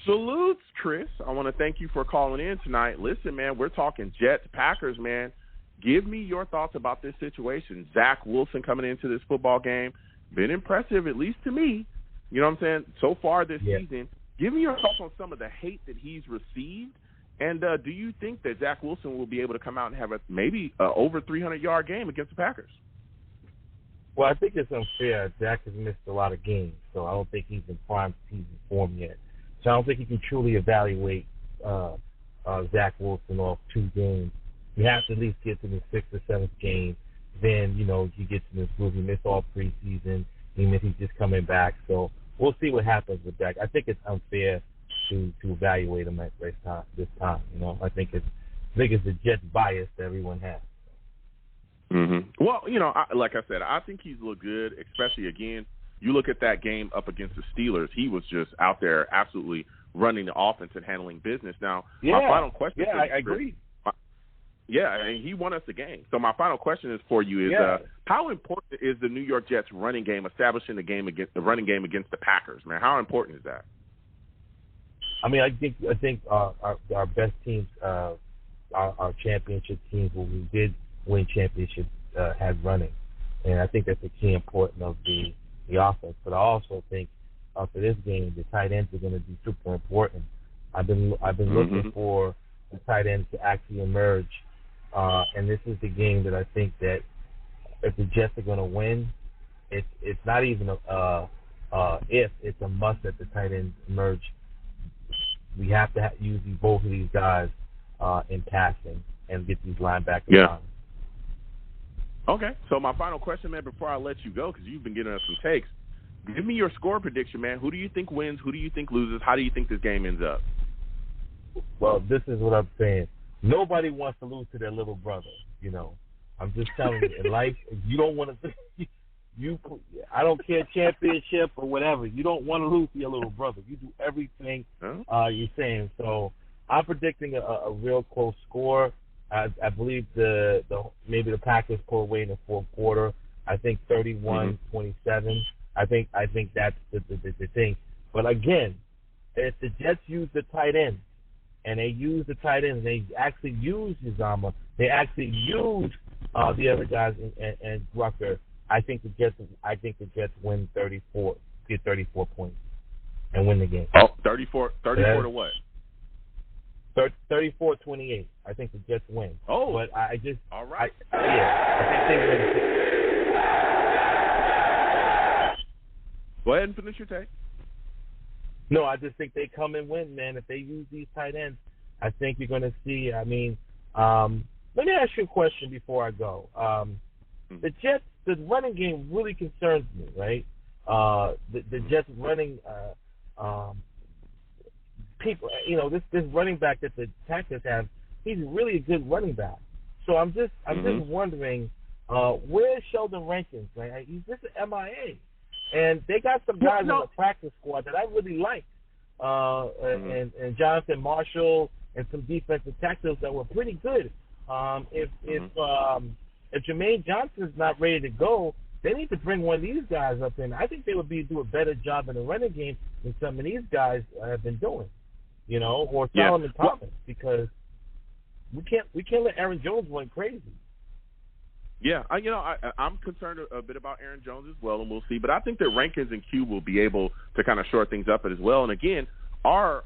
Salutes, Chris. I want to thank you for calling in tonight. Listen, man, we're talking Jets, Packers, man. Give me your thoughts about this situation. Zach Wilson coming into this football game, been impressive, at least to me. You know what I'm saying? So far this season. Give me your thoughts on some of the hate that he's received. And do you think that Zach Wilson will be able to come out and have maybe over 300-yard game against the Packers? Well, I think it's unfair. Zach has missed a lot of games, so I don't think he's in prime season form yet. So I don't think you can truly evaluate Zach Wilson off 2 games. You have to at least get to the 6th or 7th game. Then, you get to this group. He missed all preseason, even if he's just coming back. So we'll see what happens with Zach. I think it's unfair to evaluate him at this time. I think it's a Jets bias that everyone has. Mm-hmm. Well, like I said, I think he's looked good, especially, again, you look at that game up against the Steelers, he was just out there absolutely running the offense and handling business. Now, my final question is, I agree. Yeah, and he won us the game. So my final question is for you is how important is the New York Jets running game, establishing the running game against the Packers, man? How important is that? I mean, I think our best teams, our championship teams, where we did win championships, had running, and I think that's a key important of the offense. But I also think for this game, the tight ends are going to be super important. I've been looking for the tight ends to actually emerge, and this is the game that I think that if the Jets are going to win, it's not even if, it's a must that the tight ends emerge. We have to use both of these guys in passing and get these linebackers on. Okay, so my final question, man, before I let you go, because you've been getting us some takes, Give me your score prediction, man. Who do you think wins? Who do you think loses? How do you think this game ends up? Well, this is what I'm saying. Nobody wants to lose to their little brother, you know. I'm just telling you, in life, you don't want to I don't care, championship or whatever. You don't want to lose to your little brother. You do everything you're saying. So I'm predicting a real close score. I believe maybe the Packers pull away in the fourth quarter. I think 31-27. I think that's the thing. But again, if the Jets use the tight end, and they use the tight end, and they actually use Uzama, they actually use the other guys and Rucker, I think the Jets win 34 points and win the game. Oh, 34 to what? 34-28. I think the Jets win. Oh, but I just all right. I think they win. Go ahead and finish your take. No, I just think they come and win, man. If they use these tight ends, I think you're going to see. I mean, let me ask you a question before I go. The Jets, the running game really concerns me, right? The Jets running people, you know, this running back that the Packers have, he's really a good running back. So I'm just wondering, where's Sheldon Rankins? Right? He's just an MIA. And they got some guys on the practice squad that I really like, and Jonathan Marshall and some defensive tackles that were pretty good. If Jermaine Johnson's not ready to go, they need to bring one of these guys up in. I think they would do a better job in the running game than some of these guys have been doing, you know, or Solomon Thomas, because we can't let Aaron Jones run crazy. Yeah, I'm concerned a bit about Aaron Jones as well, and we'll see. But I think that Rankins and Q will be able to kind of shore things up as well. And again, our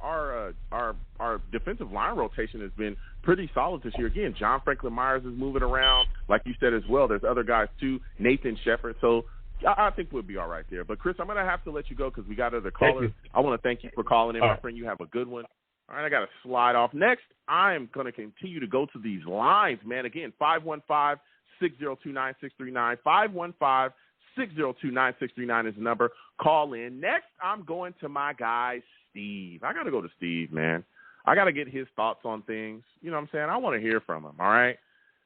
defensive line rotation has been pretty solid this year. Again, John Franklin Myers is moving around, like you said as well. There's other guys too, Nathan Shepard. So I think we'll be all right there. But Chris, I'm going to have to let you go because we got other callers. I want to thank you for calling in, my friend. You have a good one. All right, I got to slide off. Next, I am going to continue to go to these lines, man. Again, 515-602-9639. 515-602-9639 is the number. Call in. Next, I'm going to my guy, Steve. I got to go to Steve, man. I got to get his thoughts on things. You know what I'm saying? I want to hear from him, all right?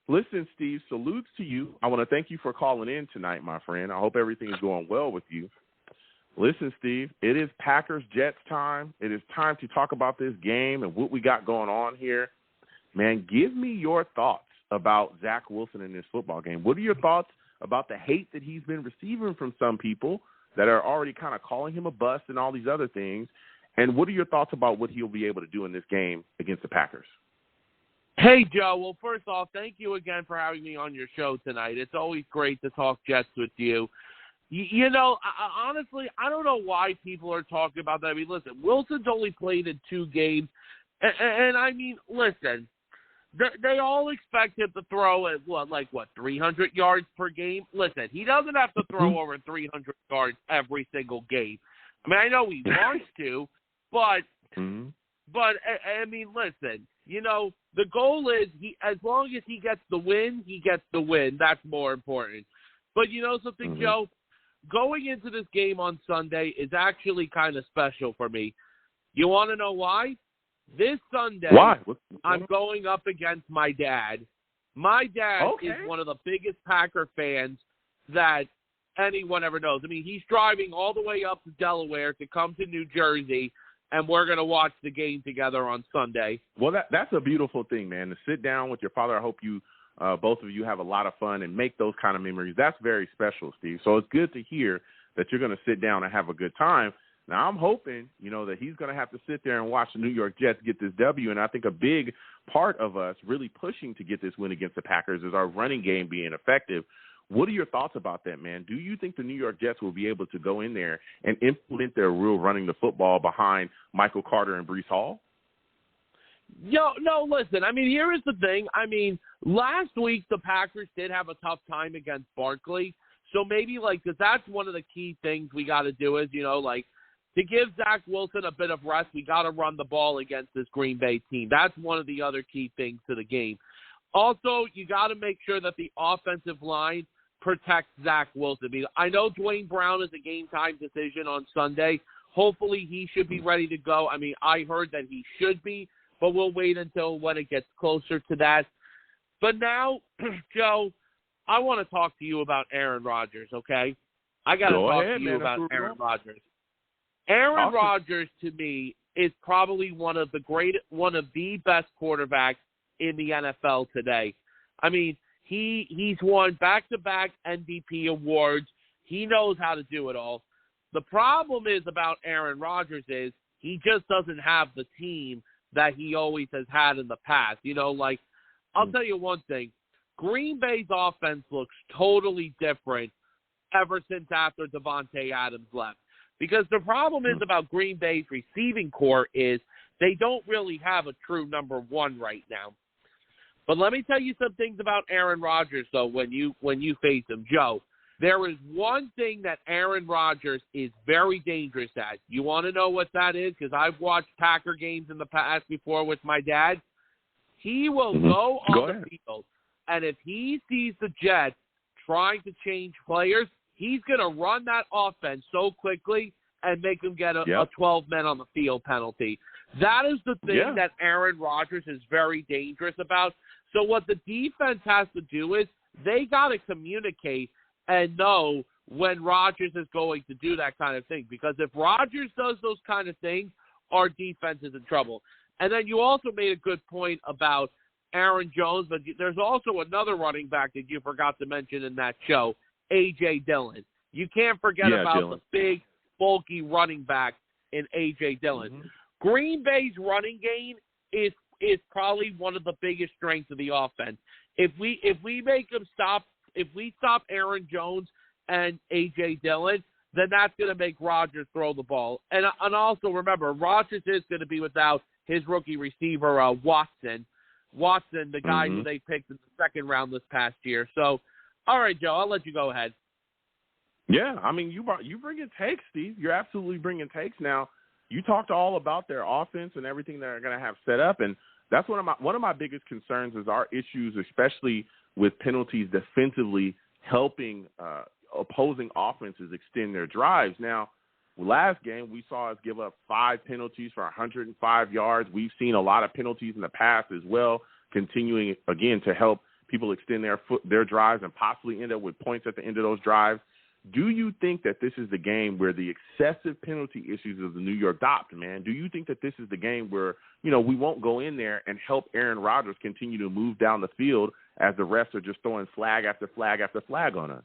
Listen, Steve, salutes to you. I want to thank you for calling in tonight, my friend. I hope everything is going well with you. Listen, Steve, it is Packers-Jets time. It is time to talk about this game and what we got going on here. Man, give me your thoughts about Zach Wilson in this football game. What are your thoughts about the hate that he's been receiving from some people that are already kind of calling him a bust and all these other things? And what are your thoughts about what he'll be able to do in this game against the Packers? Hey, Joe. Well, first off, thank you again for having me on your show tonight. It's always great to talk Jets with you. You know, honestly, I don't know why people are talking about that. I mean, listen, Wilson's only played in 2 games. And I mean, listen, they all expect him to throw at, 300 yards per game? Listen, he doesn't have to throw over 300 yards every single game. I mean, I know he wants to, but I mean, listen, you know, the goal is as long as he gets the win, he gets the win. That's more important. But you know something, Joe? Going into this game on Sunday is actually kind of special for me. You want to know why? This Sunday, I'm going up against my dad. My dad is one of the biggest Packer fans that anyone ever knows. I mean, he's driving all the way up to Delaware to come to New Jersey, and we're going to watch the game together on Sunday. Well, that's a beautiful thing, man, to sit down with your father. I hope you both of you have a lot of fun and make those kind of memories. That's very special, Steve. So it's good to hear that you're going to sit down and have a good time. Now, I'm hoping, you know, that he's going to have to sit there and watch the New York Jets get this W, and I think a big part of us really pushing to get this win against the Packers is our running game being effective. What are your thoughts about that, man? Do you think the New York Jets will be able to go in there and implement their real running the football behind Michael Carter and Breece Hall? No, listen, I mean, here is the thing. I mean, last week the Packers did have a tough time against Barkley, so maybe, because that's one of the key things we got to do is, you know, to give Zach Wilson a bit of rest, we got to run the ball against this Green Bay team. That's one of the other key things to the game. Also, you got to make sure that the offensive line protect Zach Wilson. I know Dwayne Brown is a game-time decision on Sunday. Hopefully he should be ready to go. I mean, I heard that he should be, but we'll wait until when it gets closer to that. But now, Joe, I want to talk to you about Aaron Rodgers, okay? I got to talk to you about Aaron Rodgers. Aaron Rodgers, to me, is probably one of the best quarterbacks in the NFL today. I mean, he's won back-to-back MVP awards. He knows how to do it all. The problem is about Aaron Rodgers is he just doesn't have the team that he always has had in the past. You know, like, I'll tell you one thing. Green Bay's offense looks totally different ever since after Devontae Adams left. Because the problem is about Green Bay's receiving core is they don't really have a true number one right now. But let me tell you some things about Aaron Rodgers, though, when you face him, Joe. There is one thing that Aaron Rodgers is very dangerous at. You want to know what that is? Because I've watched Packer games in the past before with my dad. He will go on the field, and if he sees the Jets trying to change players, he's going to run that offense so quickly and make them get a 12 men on the field penalty. That is the thing that Aaron Rodgers is very dangerous about. So what the defense has to do is they got to communicate and know when Rodgers is going to do that kind of thing. Because if Rodgers does those kind of things, our defense is in trouble. And then you also made a good point about Aaron Jones, but there's also another running back that you forgot to mention in that show, A.J. Dillon. You can't forget about Dillon, the big, bulky running back in A.J. Dillon. Green Bay's running game is probably one of the biggest strengths of the offense. If we make them stop, if we stop Aaron Jones and A.J. Dillon, then that's going to make Rodgers throw the ball. And also remember, Rodgers is going to be without his rookie receiver, Watson, the guy who they picked in the second round this past year. So, all right, Joe, I'll let you go ahead. Yeah, I mean, you bringing takes, Steve. You're absolutely bringing takes. Now, you talked all about their offense and everything they're going to have set up, and that's one of my biggest concerns is our issues, especially with penalties defensively, helping opposing offenses extend their drives. Now, last game, we saw us give up 5 penalties for 105 yards. We've seen a lot of penalties in the past as well, continuing, again, to help people extend their drives and possibly end up with points at the end of those drives. Do you think that this is the game where the excessive penalty issues of the New York Dopt, man? Do you think that this is the game where, we won't go in there and help Aaron Rodgers continue to move down the field as the refs are just throwing flag after flag after flag on us?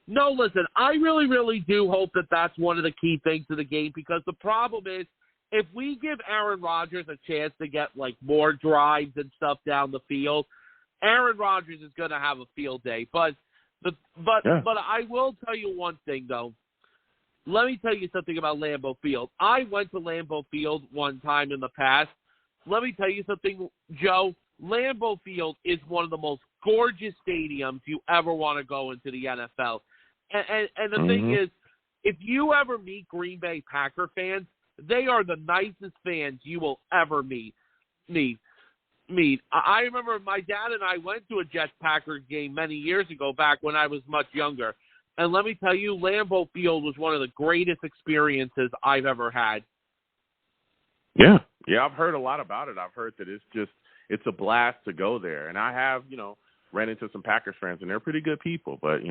No, listen, I really, really do hope that that's one of the key things of the game, because the problem is if we give Aaron Rodgers a chance to get, more drives and stuff down the field, Aaron Rodgers is going to have a field day. But I will tell you one thing, though. Let me tell you something about Lambeau Field. I went to Lambeau Field one time in the past. Let me tell you something, Joe. Lambeau Field is one of the most gorgeous stadiums you ever want to go into the NFL. And the thing is, if you ever meet Green Bay Packer fans, they are the nicest fans you will ever meet. I remember my dad and I went to a Jets-Packers game many years ago, back when I was much younger. And let me tell you, Lambeau Field was one of the greatest experiences I've ever had. Yeah, I've heard a lot about it. I've heard that it's a blast to go there. And I have, ran into some Packers fans, and they're pretty good people. But,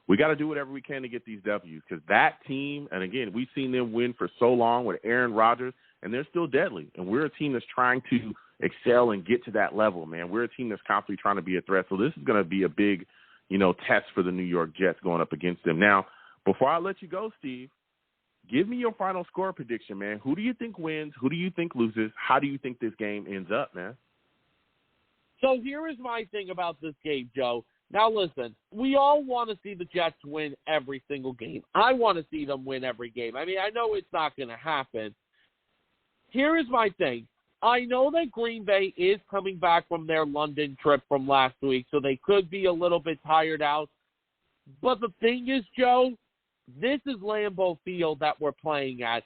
we got to do whatever we can to get these W's, because that team, and again, we've seen them win for so long with Aaron Rodgers, and they're still deadly. And we're a team that's trying to excel and get to that level, man. We're a team that's constantly trying to be a threat. So this is going to be a big, test for the New York Jets going up against them. Now, before I let you go, Steve, give me your final score prediction, man. Who do you think wins? Who do you think loses? How do you think this game ends up, man? So here is my thing about this game, Joe. Now, listen, we all want to see the Jets win every single game. I want to see them win every game. I mean, I know it's not going to happen. Here is my thing. I know that Green Bay is coming back from their London trip from last week, so they could be a little bit tired out. But the thing is, Joe, this is Lambeau Field that we're playing at.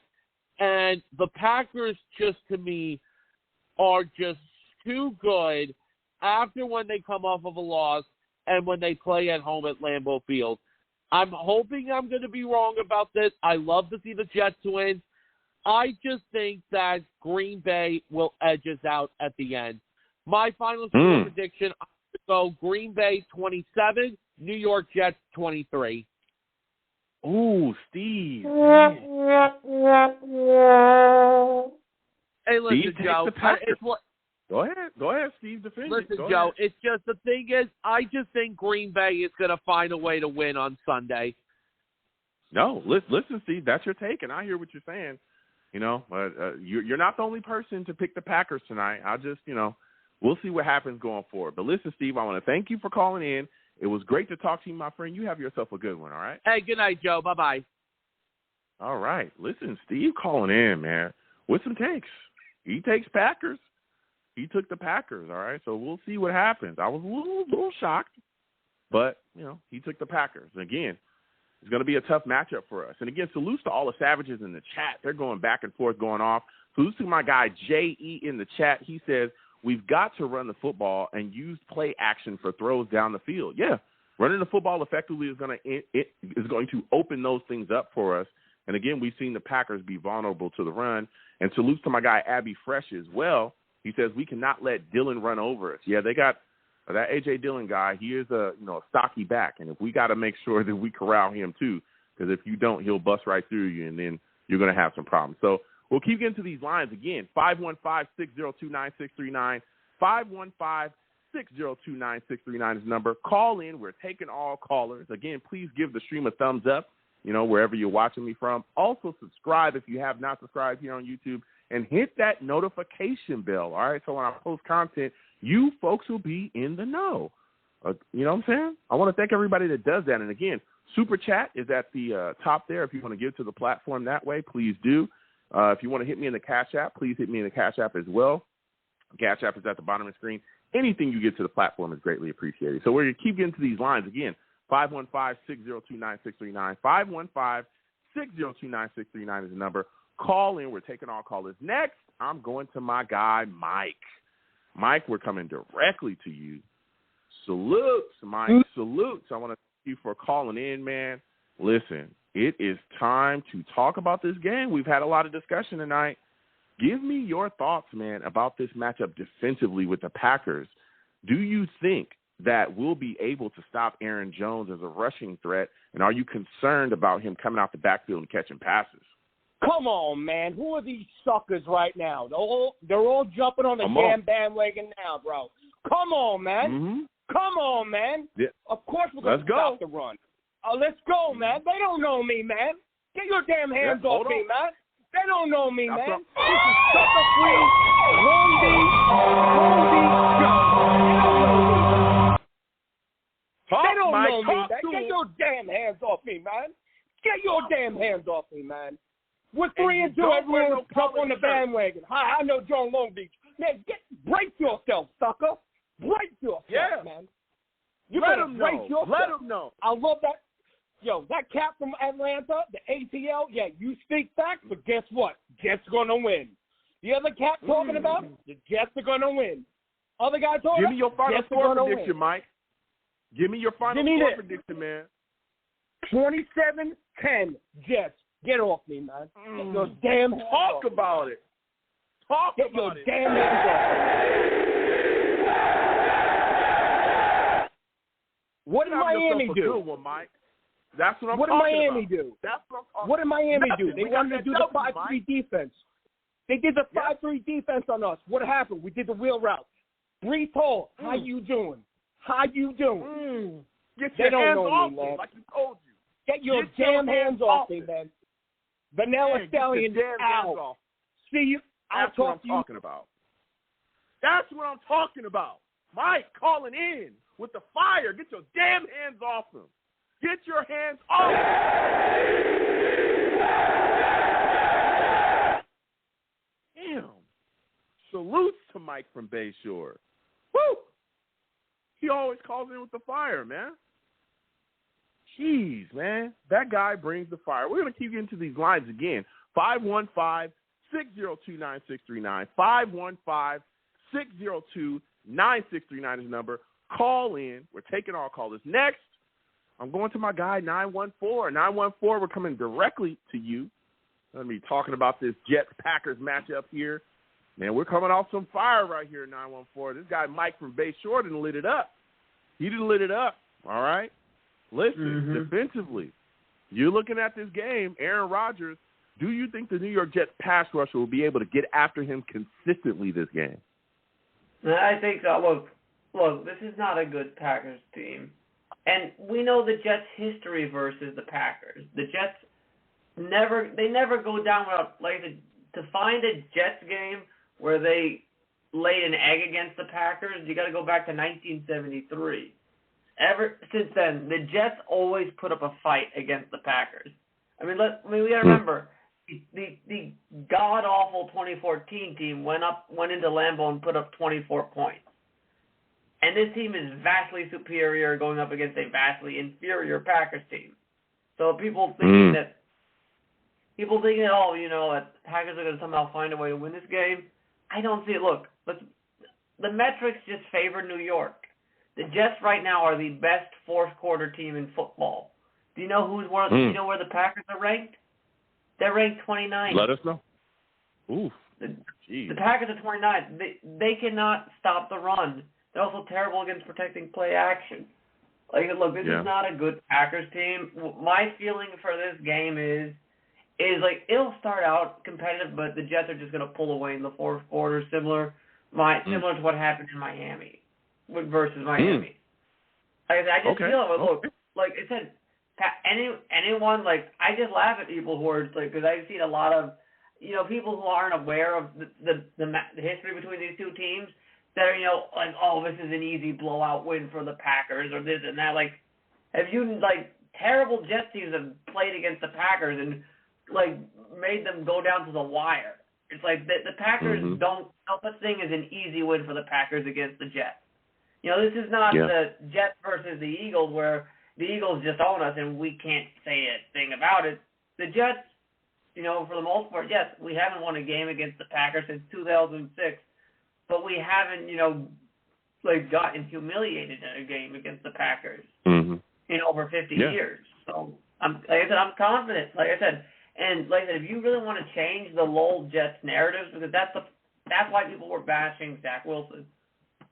And the Packers, just to me, are just too good after when they come off of a loss and when they play at home at Lambeau Field. I'm hoping I'm going to be wrong about this. I love to see the Jets win. I just think that Green Bay will edge us out at the end. My final score prediction, I'm going to go Green Bay 27, New York Jets 23. Ooh, Steve. Hey, listen, Steve Joe. Go ahead, Steve. Defend Listen, it. Joe, it's just the thing is, I just think Green Bay is going to find a way to win on Sunday. No, listen, Steve, that's your take, and I hear what you're saying. You're not the only person to pick the Packers tonight. We'll see what happens going forward. But listen, Steve, I want to thank you for calling in. It was great to talk to you, my friend. You have yourself a good one, all right? Hey, good night, Joe. Bye-bye. All right. Listen, Steve calling in, man, with some takes. He takes Packers. He took the Packers, all right? So we'll see what happens. I was a little shocked, but, he took the Packers. Again, it's going to be a tough matchup for us. And, again, salutes to all the savages in the chat. They're going back and forth, going off. Salutes to my guy J.E. in the chat. He says, we've got to run the football and use play action for throws down the field. Yeah, running the football effectively is going to open those things up for us. And, again, we've seen the Packers be vulnerable to the run. And salutes to my guy Abby Fresh as well. He says we cannot let Dillon run over us. Yeah, they got that A.J. Dillon guy. He is a stocky back, and if we got to make sure that we corral him too, because if you don't, he'll bust right through you, and then you're going to have some problems. So we'll keep getting to these lines again. 515-602-9639. 515-602-9639 is the number. Call in. We're taking all callers. Again, please give the stream a thumbs up, wherever you're watching me from. Also subscribe if you have not subscribed here on YouTube. And hit that notification bell, all right? So when I post content, you folks will be in the know. You know what I'm saying? I want to thank everybody that does that. And, again, Super Chat is at the top there. If you want to give to the platform that way, please do. If you want to hit me in the Cash App, please hit me in the Cash App as well. Cash App is at the bottom of the screen. Anything you get to the platform is greatly appreciated. So we're going to keep getting to these lines. Again, 515-602-9639. 515-602-9639 is the number. Call in. We're taking all callers. Next, I'm going to my guy, Mike. Mike, we're coming directly to you. Salutes, Mike. Salutes. I want to thank you for calling in, man. Listen, it is time to talk about this game. We've had a lot of discussion tonight. Give me your thoughts, man, about this matchup defensively with the Packers. Do you think that we'll be able to stop Aaron Jones as a rushing threat, and are you concerned about him coming out the backfield and catching passes? Come on, man. Who are these suckers right now? They're all jumping on the damn bandwagon now, bro. Come on, man. Mm-hmm. Come on, man. Yeah. Of course we're going to stop the run. Let's go, man. They don't know me, man. Get your damn hands off me, man. They don't know me, man. This is sucker-free, Long Beach Joe. They don't know me, man. Get your damn hands off me, man. Get your damn hands off me, man. We're 3-2. Everyone jump on the bandwagon. I know John Long Beach. Man, brace yourself, sucker. Brace yourself, man. You Let better him brace know. yourself. Let him know. I love that. Yo, that cat from Atlanta, the ATL, yeah, you speak facts, but guess what? Jets are going to win. The other cat talking about, the Jets are going to win. Other guy talking Give me your final score prediction, win. Mike. Give me your final score prediction, man. 27-10 Jets. Get off me, man. Get your damn hands Talk off about me. it. Talk Get about your it. damn hands off me. What did Miami do? Good one, Mike. That's what I'm What did talking Miami about. do? That's what I'm talking What did Miami Nothing. do? They We got wanted to that do the W, 5-3 defense. They did the Yeah. 5-3 defense on us. What happened? We did the wheel route. Brees Hall, how you doing? How you doing? Get They your don't hands know off me, me, man. like you told you. Get your Get your damn hands off me, me. man. Vanilla Man, Stallion get your damn hands out. off. See you. I'll That's what talk I'm to you. talking about. That's what I'm talking about. Mike calling in with the fire. Get your damn hands off him. Get your hands off him. Damn. Salutes to Mike from Bayshore. Woo! He always calls in with the fire, man. Jeez, man. That guy brings the fire. We're going to keep getting to these lines again. 515-602-9639. 515-602-9639 is the number. Call in. We're taking all callers. Next, I'm going to my guy, 914. 914, we're coming directly to you. I'm going to be talking about this Jets-Packers matchup here. Man, we're coming off some fire right here, 914. This guy, Mike from Bay Shore, didn't lit it up. He didn't lit it up, all right? Listen, defensively, you're looking at this game, Aaron Rodgers, do you think the New York Jets pass rusher will be able to get after him consistently this game? I think so. Look, this is not a good Packers team. And we know the Jets' history versus the Packers. The Jets never go down without, like, to find a Jets game where they laid an egg against the Packers, you got to go back to 1973. Ever since then, the Jets always put up a fight against the Packers. I mean, we got to remember the god awful 2014 team went into Lambeau and put up 24 points. And this team is vastly superior going up against a vastly inferior Packers team. So people thinking that that Packers are going to somehow find a way to win this game, I don't see it. Look, the metrics just favor New York. The Jets right now are the best fourth quarter team in football. Do you know do you know where the Packers are ranked? They're ranked 29th. Let us know. Oof. The Packers are 29th. They cannot stop the run. They're also terrible against protecting play action. Look, this is not a good Packers team. My feeling for this game is it'll start out competitive, but the Jets are just going to pull away in the fourth quarter, similar to what happened in Miami versus Miami. Like I said, I just feel it. Look, like I said, anyone, I just laugh at people who are because I've seen a lot of people who aren't aware of the history between these two teams that are this is an easy blowout win for the Packers or this and that. Have you terrible Jets teams have played against the Packers and made them go down to the wire? It's the Packers don't no such thing as an easy win for the Packers against the Jets. This is not the Jets versus the Eagles where the Eagles just own us and we can't say a thing about it. The Jets, for the most part, yes, we haven't won a game against the Packers since 2006, but we haven't, gotten humiliated in a game against the Packers in over 50 years. So, I'm confident. Like I said, if you really want to change the Lowell Jets narratives, because that's why people were bashing Zach Wilson,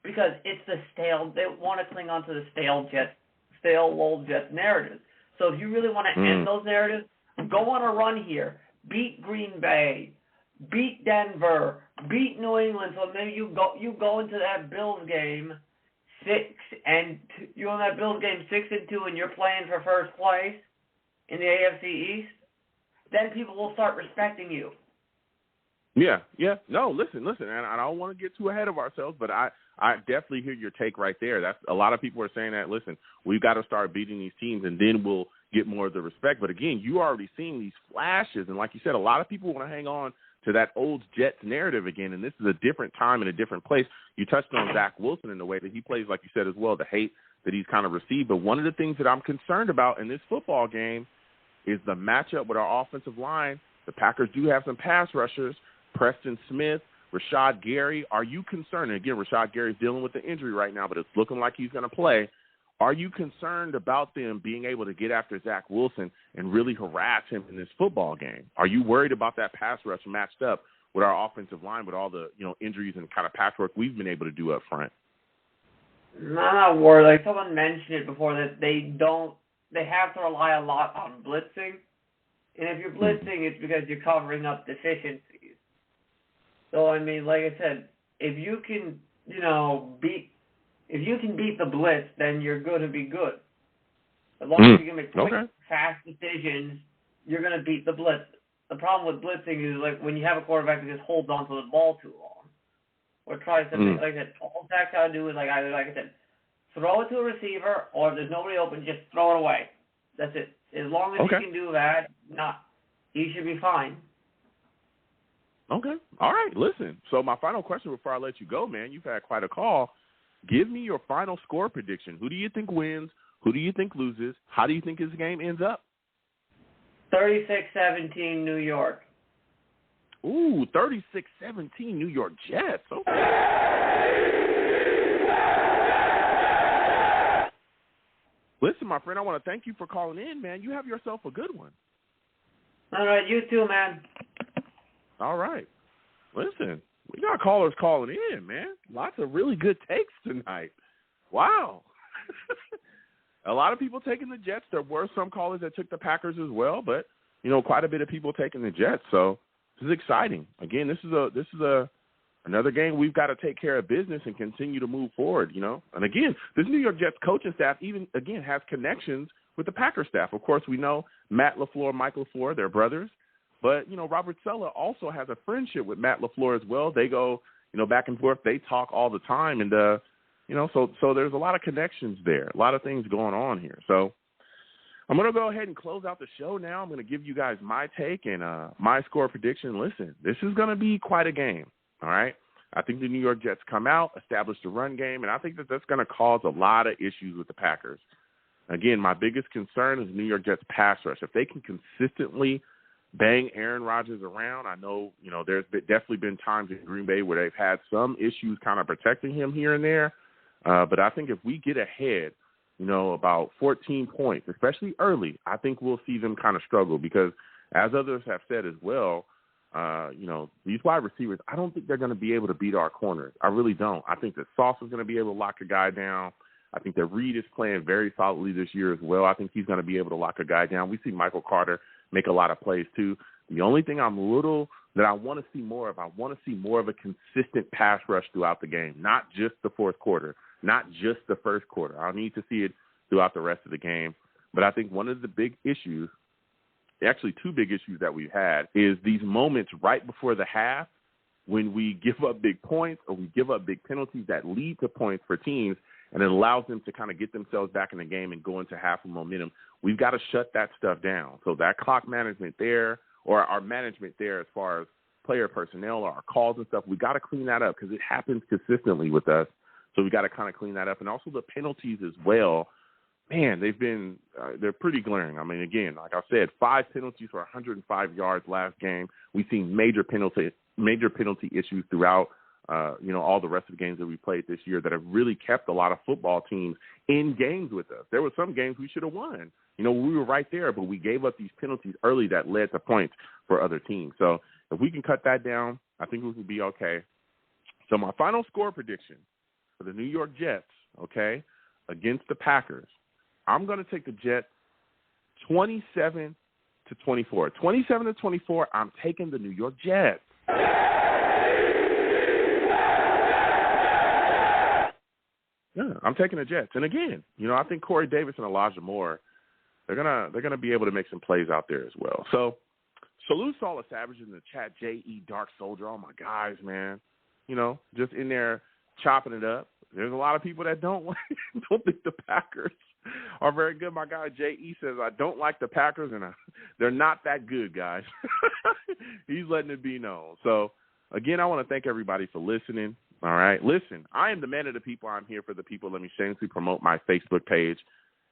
because it's the stale. They want to cling on to the stale Lowell Jets narrative. So if you really want to end those narratives, go on a run here. Beat Green Bay, beat Denver, beat New England. So maybe you go into that Bills game 6-2, and you're playing for first place in the AFC East. Then people will start respecting you. Yeah. No, listen, and I don't want to get too ahead of ourselves, but I definitely hear your take right there. That's a lot of people are saying that, listen, we've got to start beating these teams, and then we'll get more of the respect. But, again, you already seeing these flashes, and like you said, a lot of people want to hang on to that old Jets narrative again, and this is a different time and a different place. You touched on Zach Wilson in the way that he plays, like you said as well, the hate that he's kind of received. But one of the things that I'm concerned about in this football game is the matchup with our offensive line. The Packers do have some pass rushers, Preston Smith, Rashad Gary. Are you concerned? And again, Rashad Gary's dealing with the injury right now, but it's looking like he's going to play. Are you concerned about them being able to get after Zach Wilson and really harass him in this football game? Are you worried about that pass rush matched up with our offensive line with all the injuries and kind of patchwork we've been able to do up front? I'm not worried. Someone mentioned it before that they have to rely a lot on blitzing. And if you're blitzing, it's because you're covering up deficiencies. So, I mean, like I said, if you can, beat the blitz, then you're going to be good. As long as you can make quick, fast decisions, you're going to beat the blitz. The problem with blitzing is, when you have a quarterback that just holds on to the ball too long. Or tries to, like I said, all Zach's got to do is, either, like I said, throw it to a receiver, or if there's nobody open, just throw it away. That's it. As long as you can do that, he should be fine. Okay. All right. Listen, so my final question before I let you go, man, you've had quite a call. Give me your final score prediction. Who do you think wins? Who do you think loses? How do you think this game ends up? 36-17 New York. Ooh, 36-17 New York Jets. Okay. Listen, my friend, I want to thank you for calling in, man. You have yourself a good one. All right, you too, man. All right. Listen, we got callers calling in, man. Lots of really good takes tonight. Wow. A lot of people taking the Jets. There were some callers that took the Packers as well, but, quite a bit of people taking the Jets. So this is exciting. Again, this is another game we've got to take care of business and continue to move forward, And again, this New York Jets coaching staff has connections with the Packers staff. Of course, we know Matt LaFleur, Mike LaFleur, they're brothers. But, Robert Saleh also has a friendship with Matt LaFleur as well. They go, back and forth. They talk all the time. And, so there's a lot of connections there, a lot of things going on here. So I'm going to go ahead and close out the show now. I'm going to give you guys my take and my score prediction. Listen, this is going to be quite a game, all right? I think the New York Jets come out, establish the run game, and I think that's going to cause a lot of issues with the Packers. Again, my biggest concern is New York Jets pass rush. If they can consistently bang Aaron Rodgers around, I know, there's definitely been times in Green Bay where they've had some issues kind of protecting him here and there. But I think if we get ahead, about 14 points, especially early, I think we'll see them kind of struggle because, as others have said as well, these wide receivers, I don't think they're going to be able to beat our corners. I really don't. I think that Sauce is going to be able to lock a guy down. I think that Reed is playing very solidly this year as well. I think he's going to be able to lock a guy down. We see Michael Carter make a lot of plays too. The only thing that I want to see more of, I want to see more of a consistent pass rush throughout the game, not just the fourth quarter, not just the first quarter. I need to see it throughout the rest of the game. But I think one of the big issues, actually two big issues that we've had, is these moments right before the half when we give up big points or we give up big penalties that lead to points for teams, and it allows them to kind of get themselves back in the game and go into half of momentum. We've got to shut that stuff down. So that clock management there, or our management there as far as player personnel or our calls and stuff, we got to clean that up because it happens consistently with us. So we got to kind of clean that up. And also the penalties as well. Man, they're pretty glaring. I mean, again, like I said, 5 penalties for 105 yards last game. We've seen major penalty issues throughout all the rest of the games that we played this year that have really kept a lot of football teams in games with us. There were some games we should have won. We were right there, but we gave up these penalties early that led to points for other teams. So if we can cut that down, I think we will be okay. So my final score prediction for the New York Jets, okay, against the Packers, I'm going to take the Jets 27-24. 27-24, I'm taking the New York Jets. Yeah, I'm taking the Jets. And again, I think Corey Davis and Elijah Moore, they're gonna be able to make some plays out there as well. So salute to all the savages in the chat. J.E. Dark Soldier, all my guys, man. Just in there chopping it up. There's a lot of people that don't think the Packers are very good. My guy J.E. says, I don't like the Packers, and they're not that good, guys. He's letting it be known. So, again, I want to thank everybody for listening. All right. Listen, I am the man of the people. I'm here for the people. Let me shamelessly promote my Facebook page.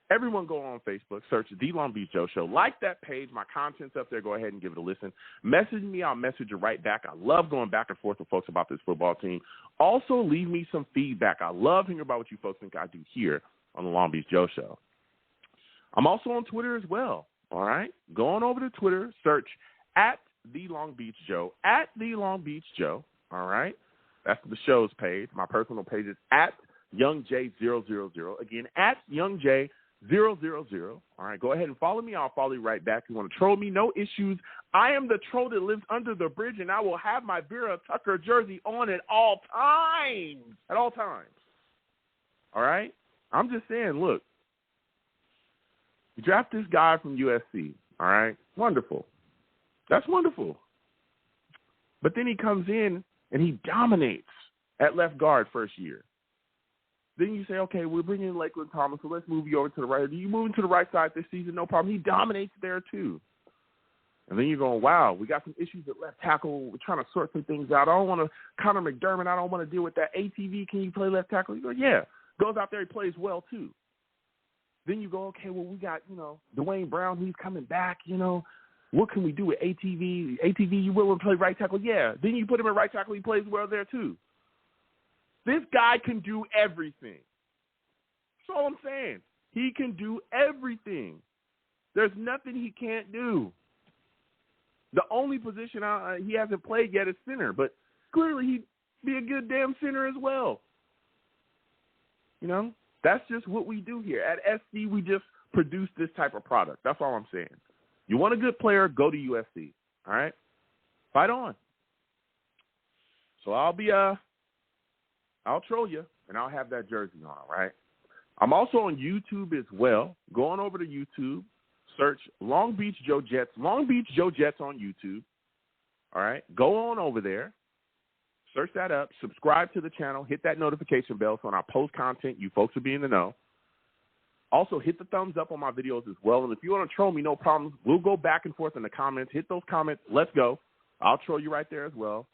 Everyone go on Facebook, search The Long Beach Joe Show. Like that page. My content's up there. Go ahead and give it a listen. Message me. I'll message you right back. I love going back and forth with folks about this football team. Also, leave me some feedback. I love hearing about what you folks think I do here on The Long Beach Joe Show. I'm also on Twitter as well. All right. Go on over to Twitter. Search at The Long Beach Joe. At The Long Beach Joe. All right. That's the show's page. My personal page is at YoungJ000. Again, at YoungJ000. All right, go ahead and follow me. I'll follow you right back. If you want to troll me, no issues. I am the troll that lives under the bridge, and I will have my Vera Tucker jersey on at all times. At all times. All right? I'm just saying, look, you draft this guy from USC, all right? Wonderful. That's wonderful. But then he comes in, and he dominates at left guard first year. Then you say, okay, we're bringing in Lakeland Thomas, so let's move you over to the right. Do you move into the right side this season? No problem. He dominates there too. And then you're going, wow, we got some issues at left tackle. We're trying to sort some things out. I don't want to – Connor McDermott, I don't want to deal with that. ATV, can you play left tackle? You go, yeah. Goes out there, he plays well too. Then you go, okay, well, we got, Dwayne Brown, he's coming back, What can we do with ATV? ATV, you willing to play right tackle? Yeah. Then you put him at right tackle, he plays well there too. This guy can do everything. That's all I'm saying. He can do everything. There's nothing he can't do. The only position he hasn't played yet is center, but clearly he'd be a good damn center as well. You know, that's just what we do here. At SC, we just produce this type of product. That's all I'm saying. You want a good player, go to USC. All right? Fight on. So I'll troll you, and I'll have that jersey on, all right? I'm also on YouTube as well. Go on over to YouTube. Search Long Beach Joe Jets on YouTube. All right? Go on over there. Search that up. Subscribe to the channel. Hit that notification bell so when I post content, you folks will be in the know. Also, hit the thumbs up on my videos as well. And if you want to troll me, no problem. We'll go back and forth in the comments. Hit those comments. Let's go. I'll troll you right there as well.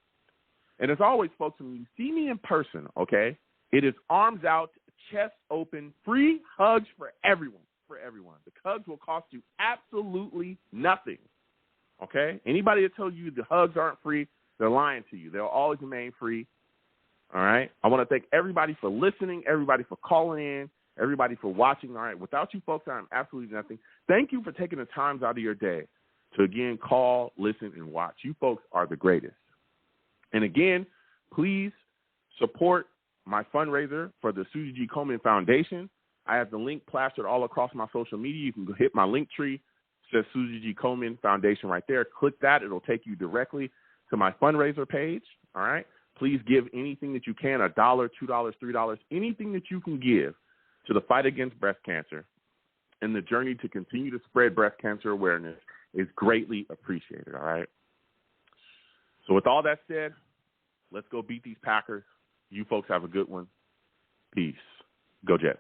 And as always, folks, when you see me in person, okay, it is arms out, chest open, free hugs for everyone. The hugs will cost you absolutely nothing, okay? Anybody that tells you the hugs aren't free, they're lying to you. They'll always remain free, all right? I want to thank everybody for listening, everybody for calling in, everybody for watching, all right? Without you folks, I'm absolutely nothing. Thank you for taking the time out of your day to, again, call, listen, and watch. You folks are the greatest. And, again, please support my fundraiser for the Susie G. Komen Foundation. I have the link plastered all across my social media. You can go hit my link tree. It says Susie G. Komen Foundation right there. Click that. It'll take you directly to my fundraiser page, all right? Please give anything that you can, $1, $2, $3, anything that you can give to the fight against breast cancer and the journey to continue to spread breast cancer awareness is greatly appreciated, all right? So with all that said, let's go beat these Packers. You folks have a good one. Peace. Go Jets.